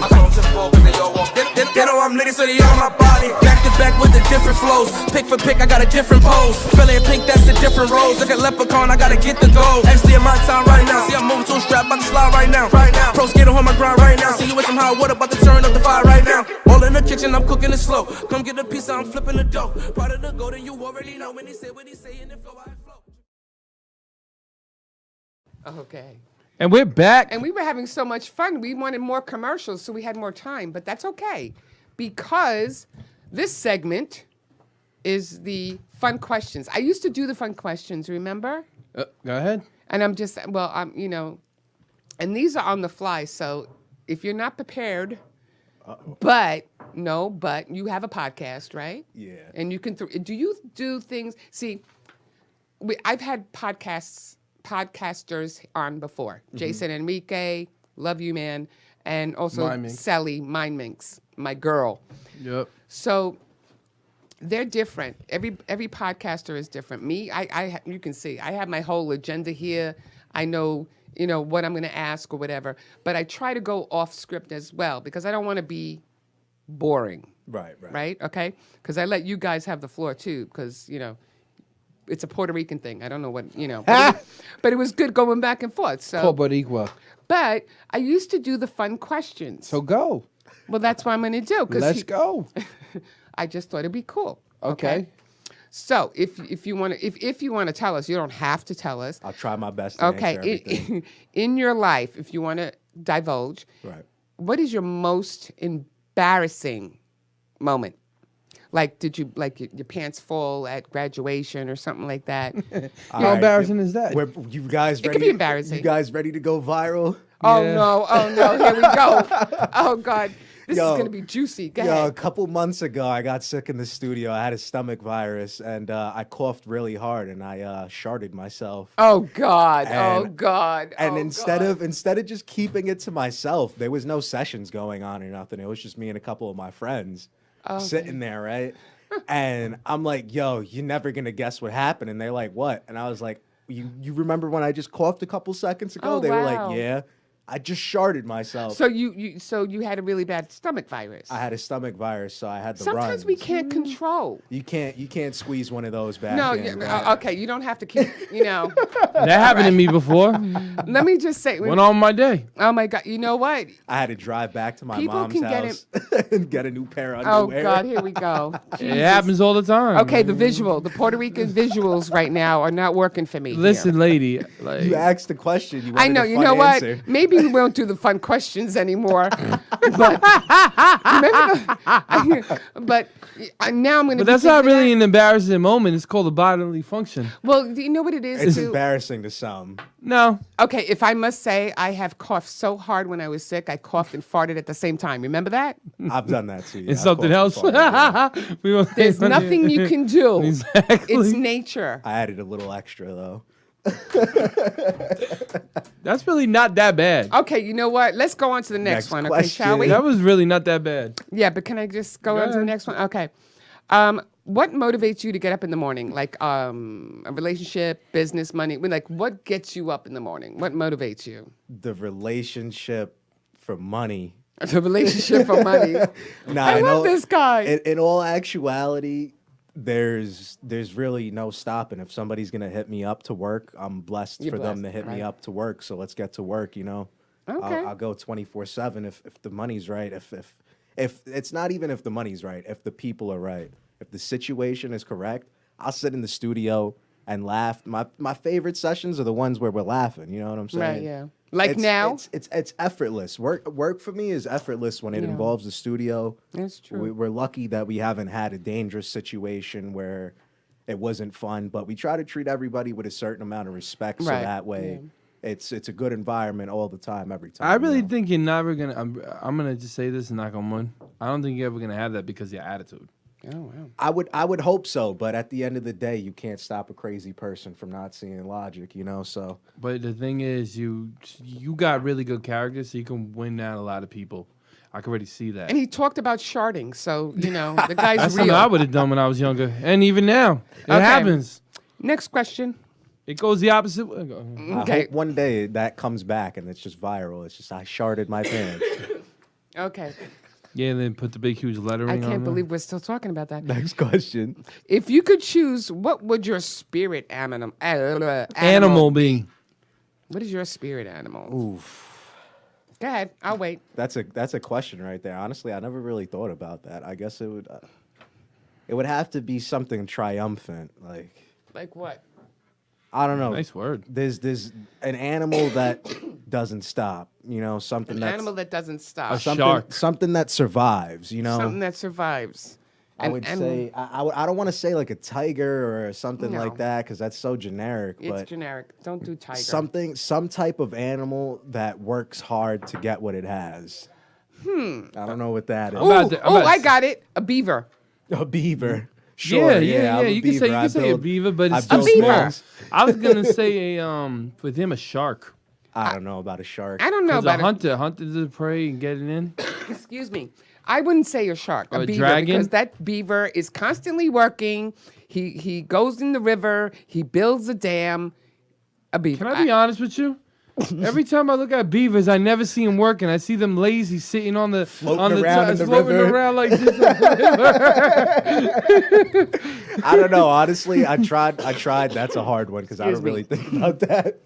They know I'm litty, so they on my body. Back to back with the different flows. Pick for pick, I got a different pose. Feeling pink, that's a different rose. Look at Leprechaun, I gotta get the gold. Actually, in my time right now. See, I'm moving to a strap, about to slide right now. Pro skater on my grind right now. See you with some hot water, about to turn up the fire right now. All in the kitchen, I'm cooking it slow. Come get a piece, I'm flipping the dough. Part of the golden, you already know. When he say what he say, in the flow, I flow. Okay. And we're back. And we were having so much fun. We wanted more commercials, so we had more time. But that's okay, because this segment is the fun questions. I used to do the fun questions, remember? Go ahead. And I'm just, well, and these are on the fly. So if you're not prepared, but you have a podcast, right? Yeah. And you can, do you do things? See, I've had podcasters on before. Jason Enrique, love you, man. And also Mind Minx. Sally Mind Minx, my girl. Yep. So they're different. Every podcaster is different. Me, you can see, I have my whole agenda here. I know, what I'm going to ask or whatever. But I try to go off script as well because I don't want to be boring. Right? Okay? Because I let you guys have the floor too because, it's a Puerto Rican thing. I don't know what, but it was good going back and forth. So, Boricua. but I used to do the fun questions. So go. Well, that's what I'm going to do. Let's go. I just thought it'd be cool. Okay. So if you want to tell us, you don't have to tell us. I'll try my best to answer everything. In your life, if you want to divulge, Right. what is your most embarrassing moment? Like, did you your pants fall at graduation or something like that? How embarrassing is that? You guys ready? could be embarrassing. You guys ready to go viral? Oh Yeah. no! Here we go. Oh God, this Yo, is gonna be juicy. Go Yo, a ahead. couple months ago, I got sick in the studio. I had a stomach virus, and I coughed really hard, and I sharted myself. Oh God! And- God! And Oh, instead God. of just keeping it to myself, there was no sessions going on or nothing. It was just me and a couple of my friends sitting there, right? And I'm like, yo, you're never gonna guess what happened. And they're like, what? And I was like, you remember when I just coughed a couple seconds ago? Oh, They were wow. like, yeah. I just sharded myself. So you had a really bad stomach virus. I had a stomach virus, so I had to Sometimes run. we can't control. You can't squeeze one of those back No, in. okay, you don't have to keep, That happened to me before. Let me just say, Went on my day. oh my God, you know what? I had to drive back to my People mom's can get house and get a new pair of Oh underwear. God, here we go. It happens all the time. Okay, the Puerto Rican visuals right now are not working for me. here. Listen, lady. Like, You asked the question. You wanted I know. a You fun know what? answer. Maybe we won't do the fun questions anymore. But now I'm going to. but that's not really an embarrassing moment. It's called a bodily function. Well, do you know what it is? It's too? embarrassing to some. No. Okay, if I must say, I have coughed so hard when I was sick, I coughed and farted at the same time. Remember that? I've done that too. yeah. It's I've something else. coughed and farted, yeah. We won't- There's nothing you can do. Exactly. It's nature. I added a little extra though. That's really not that bad. Okay, you know what? Let's go on to the next Next one. Okay, shall we? question. That was really not that bad. Yeah, but can I just go Go on to the ahead. next one? Okay. What motivates you to get up in the morning? Like a relationship, business, money. Like what gets you up in the morning? What motivates you? The relationship for money. The relationship for money. Nah, I love this guy. In all actuality, there's really no stopping. If somebody's gonna hit me up to work, I'm blessed You're for them to blessed, hit me right. up to work. So let's get to work. Okay. I'll go 24/7 if the money's right. If it's not even if the money's right. If the people are right. If the situation is correct, I'll sit in the studio and laugh. My favorite sessions are the ones where we're laughing. You know what I'm saying? Right, yeah. Like It's- now? it's effortless. Work for me is effortless when it Yeah. involves the studio. That's true. We're lucky that we haven't had a dangerous situation where it wasn't fun, but we try to treat everybody with a certain amount of respect, so Right, that way it's a good environment all the time, every time. I really you know? think you're never gonna. I'm gonna just say this and knock on wood. I don't think you're ever gonna have that because of your attitude. Oh wow. I would hope so, but at the end of the day, you can't stop a crazy person from not seeing logic, So But the thing is, you got really good character, so you can win down a lot of people. I can already see that. And he talked about sharding, so the guy's That's real. something I would have done when I was younger, and even now, it Okay. happens. Next question. It goes the opposite way. I Okay. hope one day that comes back and it's just viral. It's just I sharded my pants. Okay. Yeah, and then put the big huge lettering I on can't there. believe we're still talking about that. Next question. If you could choose, what would your spirit animal? Animal being. What is your spirit animal? Oof. Go ahead. I'll wait. That's a question right there. Honestly, I never really thought about that. I guess it would have to be something triumphant, like Like what? I don't know. Nice word. There's an animal that doesn't stop. Something An that's animal that doesn't stop. shark. something that survives. Something that survives. I An would animal- say I don't want to say like a tiger or something No. like that because that's so generic. It's but generic. Don't do tiger. some type of animal that works hard to get what it has. I don't know what that is. I'm about to- I'm about to I s- got it. A beaver. A beaver. Sure, yeah. I'm a You can say beaver. I a build- beaver, but I it's too build beaver. small. things. I was gonna say with him a shark. I don't know about a shark. I don't know Because a about it. hunted the prey and get it in. Excuse me. I wouldn't say a shark, Or a a beaver, dragon? because that beaver is constantly working. He goes in the river. He builds a dam. A beaver. Can I be honest with you? Every time I look at beavers, I never see them working. I see them lazy, sitting on the Floating around in the floating river. around like this. I don't know. Honestly, I tried. That's a hard one because I don't Excuse me. really think about that.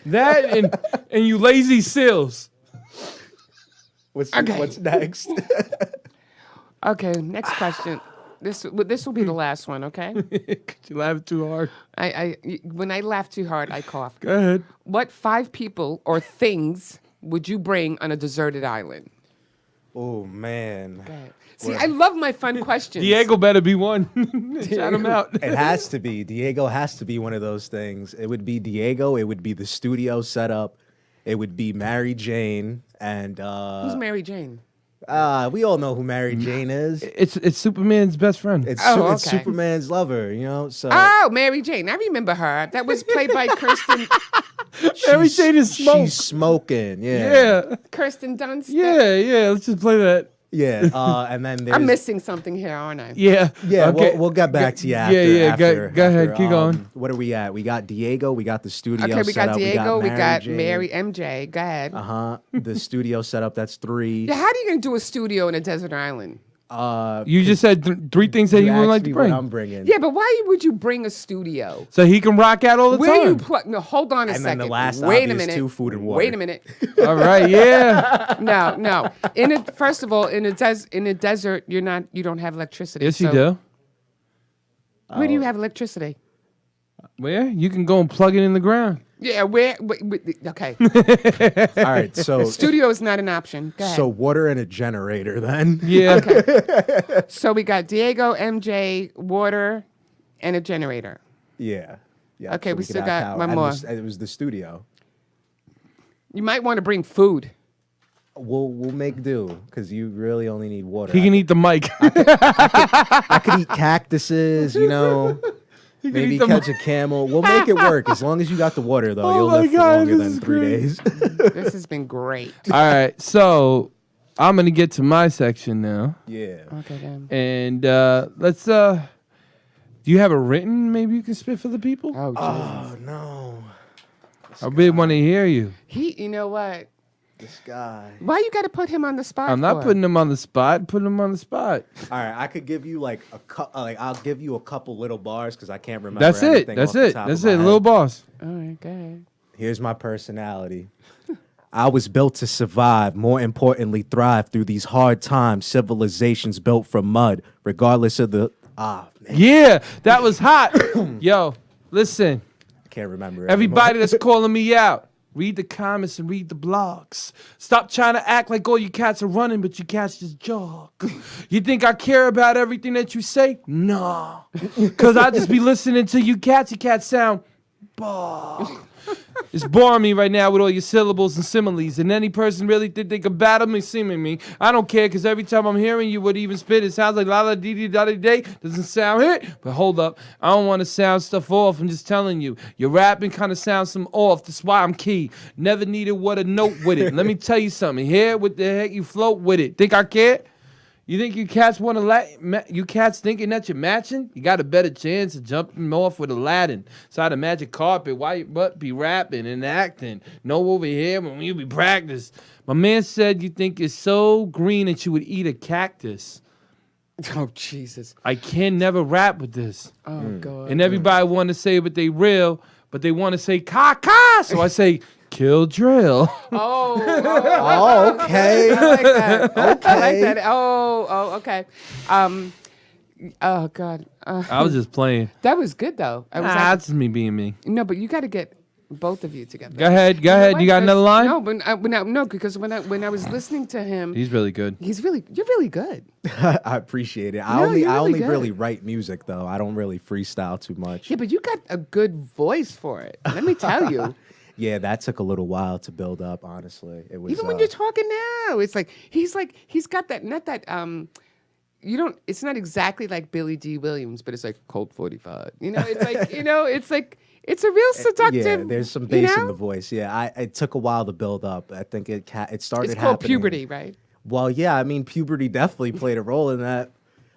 That and you lazy seals. Okay. What's next? Okay, next question. This will be the last one. Okay. You laugh too hard. When I laugh too hard, I cough. Go ahead. What 5 people or things would you bring on a deserted island? Oh man, Go ahead. See, I love my fun questions. Diego better be one. Shout him out. it has to be. Diego has to be one of those things. It would be Diego. It would be the studio setup. It would be Mary Jane and Who's Mary Jane? we all know who Mary Jane is. It's Superman's best friend. It's, Oh, it's okay. Superman's lover, So Oh, Mary Jane. I remember her. That was played by Kirsten Mary she's- Jane is smoke. She's smoking. Yeah. Kirsten Dunst. Yeah. Let's just play that. Yeah, and then there's I'm missing something here, aren't I? Yeah. Yeah, Okay. we'll get back to you after. Yeah, yeah. after- Go ahead. after, Keep going. What are we at? We got Diego. We got the studio. Okay, we set got up, Diego. We got Jane. Mary MJ. Go ahead. The studio set up. That's 3. Yeah, how are you gonna do a studio in a desert island? You just said 3 things that you would like asked to me bring. what I'm bringing. Yeah, but why would you bring a studio? So he can rock out all the Where you time. put? No, hold on a And then second. the last Wait a obvious minute. 2, food and water. Wait a minute. All right. Yeah. No. First of all, in a desert, you don't have electricity. Yes, you so do. Where do you have electricity? Where? You can go and plug it in the ground. Yeah, where? Okay. All right, so Studio is not an option. Go ahead. so water and a generator then. Yeah. So we got Diego, MJ, water, and a generator. Yeah. Yeah. Okay, we could still have got power. one And more. it was the studio. You might want to bring food. We'll make do because you really only need water. He can eat the mic. I could eat cactuses, you know. Maybe eat the catch a camel. We'll make it work as long as you got the water, though. You'll my live for God, longer this than is 3 great. days. This has been great. All right. So I'm gonna get to my section now, Yeah. Okay, then. and let's. Do you have a written? Maybe you can spit for the people. Oh, Jesus. Oh no, I really want to hear you. You know what? this guy. Why you got to put him on the spot? I'm not for? putting him on the spot. Putting him on the spot. All right, I could give you like I'll give you a couple little bars because I can't remember. That's it. everything That's off the it. top That's of my it. head. Little boss. All right, go ahead. Here's my personality. I was built to survive, more importantly, thrive through these hard times. Civilizations built from mud, regardless of the man, Yeah, that was hot. Yo, listen. I can't remember. Everybody that's calling me out, read the comments and read the blogs. Stop trying to act like all you cats are running, but you cats just jog. You think I care about everything that you say? No. Because I just be listening to you cats. You cats sound bog. It's boring me right now with all your syllables and similes. And any person really think they can battle me, seeming me. I don't care because every time I'm hearing you would even spit, it sounds like la la dee dee da dee day. Doesn't sound it. But hold up. I don't want to sound stuff off. I'm just telling you. Your rapping kind of sounds some off. That's why I'm key. Never needed what a note with it. Let me tell you something. Here, what the heck you float with it? Think I care? You think you cats want to you cats thinking that you're matching? You got a better chance of jumping off with Aladdin. Side a magic carpet. Why you but be rapping and acting? No over here when you be practice. My man said you think you're so green that you would eat a cactus. Oh, Jesus. I can never rap with this. Oh, God. And everybody want to say what they real, but they want to say ka. So I say kill drill. Oh, okay. I like that. I like Okay. that. Oh, okay. Oh, God. I was just playing. That was good, though. I was That's just me being me. no, but you got to get both of you together. Go ahead. what? You got another line? No, but no, because when I was listening to him, He's really good. you're really good. I appreciate it. I No, only you're really good. really write music though. I don't really freestyle too much. Yeah, but you got a good voice for it. Let me tell you. Yeah, that took a little while to build up. Honestly, it was Even when you're talking now, it's like he's got that not that you don't it's not exactly like Billy D. Williams, but it's like Colt 45. You know, it's like it's like it's a real seductive. Yeah, there's some bass in the voice. Yeah, it took a while to build up. I think it started. It's called happening. puberty, right? Well, yeah, I mean, puberty definitely played a role in that.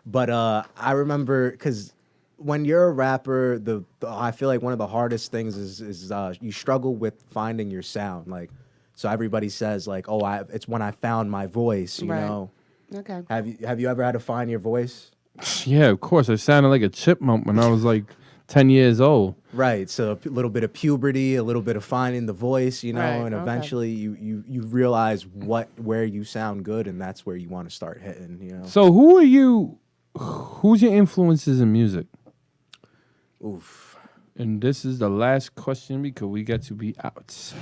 But I remember because when you're a rapper, I feel like one of the hardest things is you struggle with finding your sound. Like, so everybody says like, oh, it's when I found my voice. You Right. know, Okay. have you ever had to find your voice? Yeah, of course. I sounded like a chipmunk when I was like 10 years old. Right. So a little bit of puberty, a little bit of finding the voice, you know, Right, and okay. eventually you realize where you sound good, and that's where you want to start hitting, you know. So who's your influences in music? Oof. And this is the last question because we got to be out.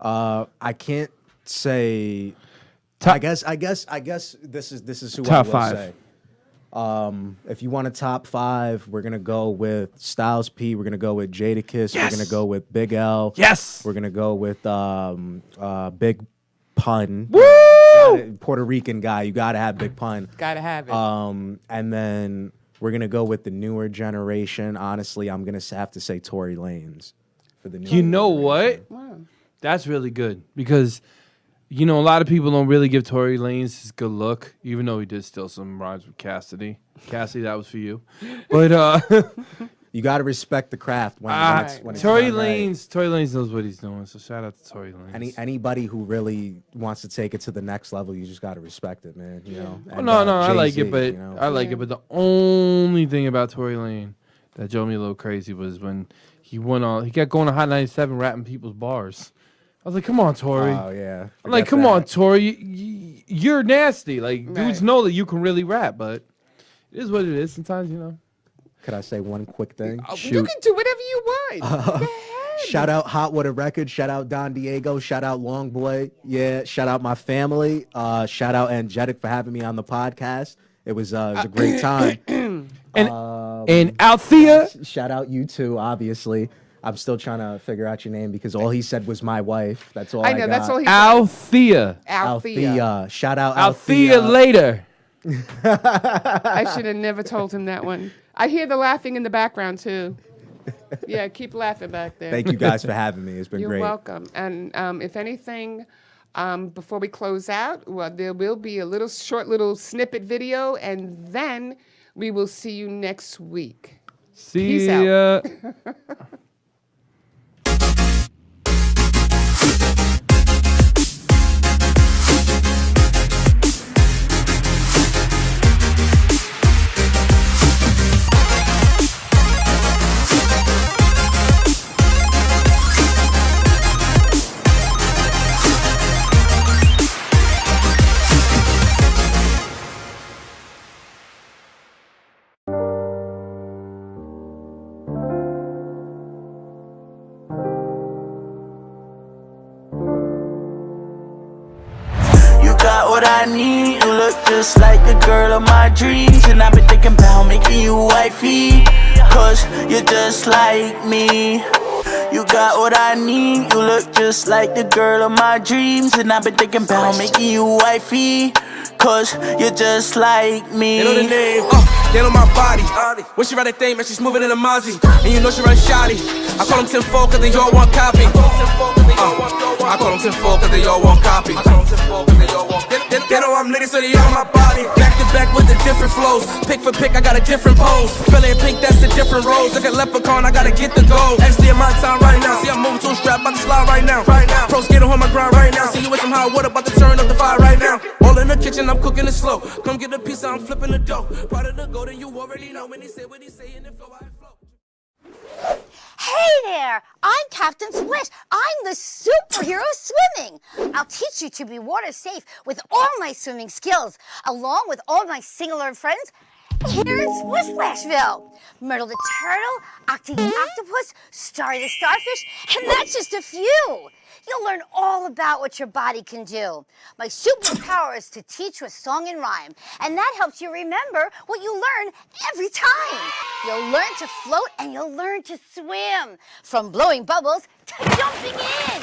I can't say. Top- I guess this is who Top I will five. say. If you want a top 5, we're gonna go with Styles P. We're gonna go with Jadakiss. Yes. We're gonna go with Big L. Yes. We're gonna go with Big Pun. Woo! Puerto Rican guy. You gotta have Big Pun. Gotta have it. And then we're gonna go with the newer generation. Honestly, I'm gonna have to say Tory Lanez for the new. You know what? Wow. That's really good because You know, a lot of people don't really give Tory Lanez his good look, even though he did steal some rhymes with Cassidy. Cassidy, that was for you. But You got to respect the craft when it's Tory done right. Lanez knows what he's doing. So shout out to Tory Lanez. Anybody who really wants to take it to the next level, you just got to respect it, man. You know. Oh, And, no, I like Jay-Z, it, but you know? I like it. But the only thing about Tory Lanez that drove me a little crazy was when he kept going to Hot 97 rapping people's bars. I was like, come on, Tory. Oh yeah. I'm like, Forget come that. on, Tory. You're nasty. Like, dudes Right. know that you can really rap, but it is what it is. Sometimes, you know. Could I say one quick thing? You can do whatever you want. Go ahead. Shout out Hot Water Records. Shout out Don Diego. Shout out Long Boy. Yeah. Shout out my family. Shout out Angelic for having me on the podcast. It was a great time. And Althea. Shout out you too. Obviously, I'm still trying to figure out your name because all he said was my wife. That's all I know, got. that's all he Althea. Althea. Shout out Althea later. I should have never told him that one. I hear the laughing in the background too. Yeah, keep laughing back there. Thank you guys for having me. It's been You're great. welcome. And if anything, before we close out, well, there will be a short little snippet video, and then we will see you next week. See Peace out. ya. You got what I need. You look just like the girl of my dreams. And I've been thinking about making you wifey. Cause you're just like me. You got what I need. You look just like the girl of my dreams. And I've been thinking about making you wifey. Cause you're just like me. They know the name, they know my body. When she ride that thing, man, she's moving in a Mozzie. And you know she run shoddy. I call them 10-4 cause they all want copy. I call them 10-4 cause they all want copy. They know I'm litty, so they on my body. Back to back with the different flows. Pick for pick, I got a different pose. Fella in pink, that's a different rose. Look at Leprechaun, I gotta get the gold. Actually, in my time right now. See, I'm moving to a strap, about to slide right now. Pros getting on my grind right now. See you with some hot water, about to turn up the fire right now. All in the kitchen, I'm cooking it slow. Come get a piece, I'm flipping the dough. Part of the golden, you already know. When he say what he say, in the flow, I flow. Hey there! I'm Captain Splish. I'm the superhero of swimming. I'll teach you to be water safe with all my swimming skills, along with all my singular friends here in Splish Splashville. Myrtle the turtle, Octi the octopus, Starry the starfish, and that's just a few. You'll learn all about what your body can do. My superpower is to teach with song and rhyme, and that helps you remember what you learn every time. You'll learn to float and you'll learn to swim, from blowing bubbles to jumping in.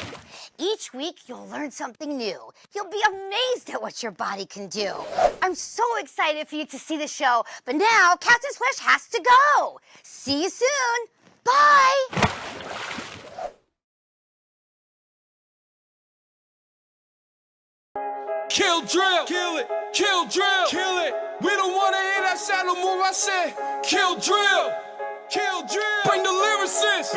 Each week, you'll learn something new. You'll be amazed at what your body can do. I'm so excited for you to see the show, but now Captain Splash has to go. See you soon. Bye. Kill drill, kill it, kill drill, kill it. We don't wanna hear that sound no more. I said, kill drill, kill drill. Bring the lyricists,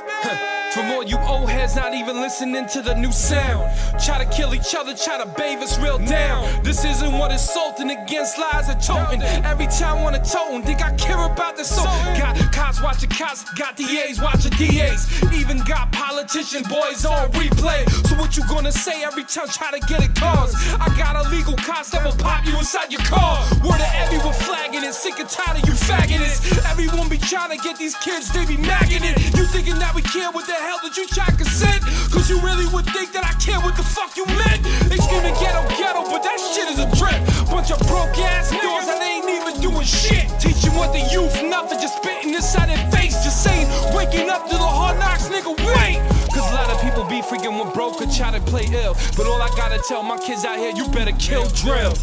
man. From all you old heads not even listening to the new sound. Try to kill each other, try to bathe us real down. This isn't what insulting against lies are toting. Every time wanna toting, think I care about this so. Got cops watching cops, got DAs watching DAs. Even got politician boys on replay. So what you gonna say every time try to get it cause? I got illegal cops that will pop you inside your car. Word to everyone flagging it, sick and tired of you fagging it. Everyone be trying to get these kids, they be nagging it. You thinking that we care what the hell did you try consent? Cause you really would think that I care what the fuck you meant. They screaming ghetto, ghetto, but that shit is a trip. Bunch of broke ass doors that ain't even doing shit. Teaching what the youth, nothing, just spitting inside their face. Just saying, waking up to the hard knocks, nigga, wait. Cause a lot of people be freaking when broke or try to play ill. But all I gotta tell my kids out here, you better kill drill.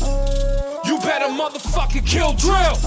You better motherfucking kill drill.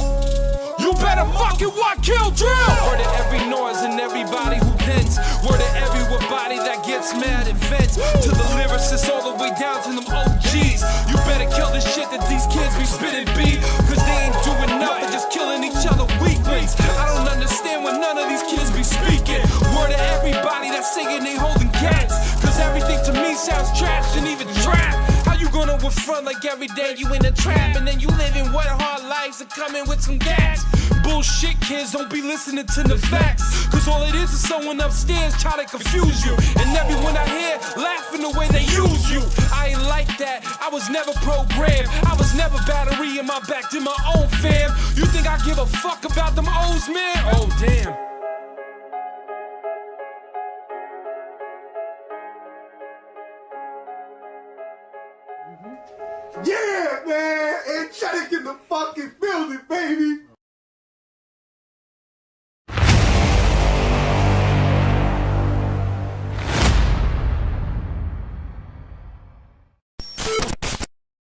You better fucking what? Kill drill. Word to every noise and everybody who bends. Word to everybody that gets mad and vents. events. To the lyricists all the way down to them OGs. You better kill the shit that these kids be spitting, B. Cause they ain't doing nothing, just killing each other weaklings. I don't understand when none of these kids be speaking. Word to everybody that's singing they holding cats. Cause everything to me sounds trash and even trap. How you gonna front like every day you in a trap and then you living what hard lives are coming with some gas? Bullshit kids, don't be listening to the facts. Cause all it is someone upstairs trying to confuse you. And everyone I hear laughing the way they use you. I ain't like that, I was never programmed. I was never battery in my back to my own fam. You think I give a fuck about them O's, man? Oh damn. Yeah, man, Angelic in the fucking building, baby.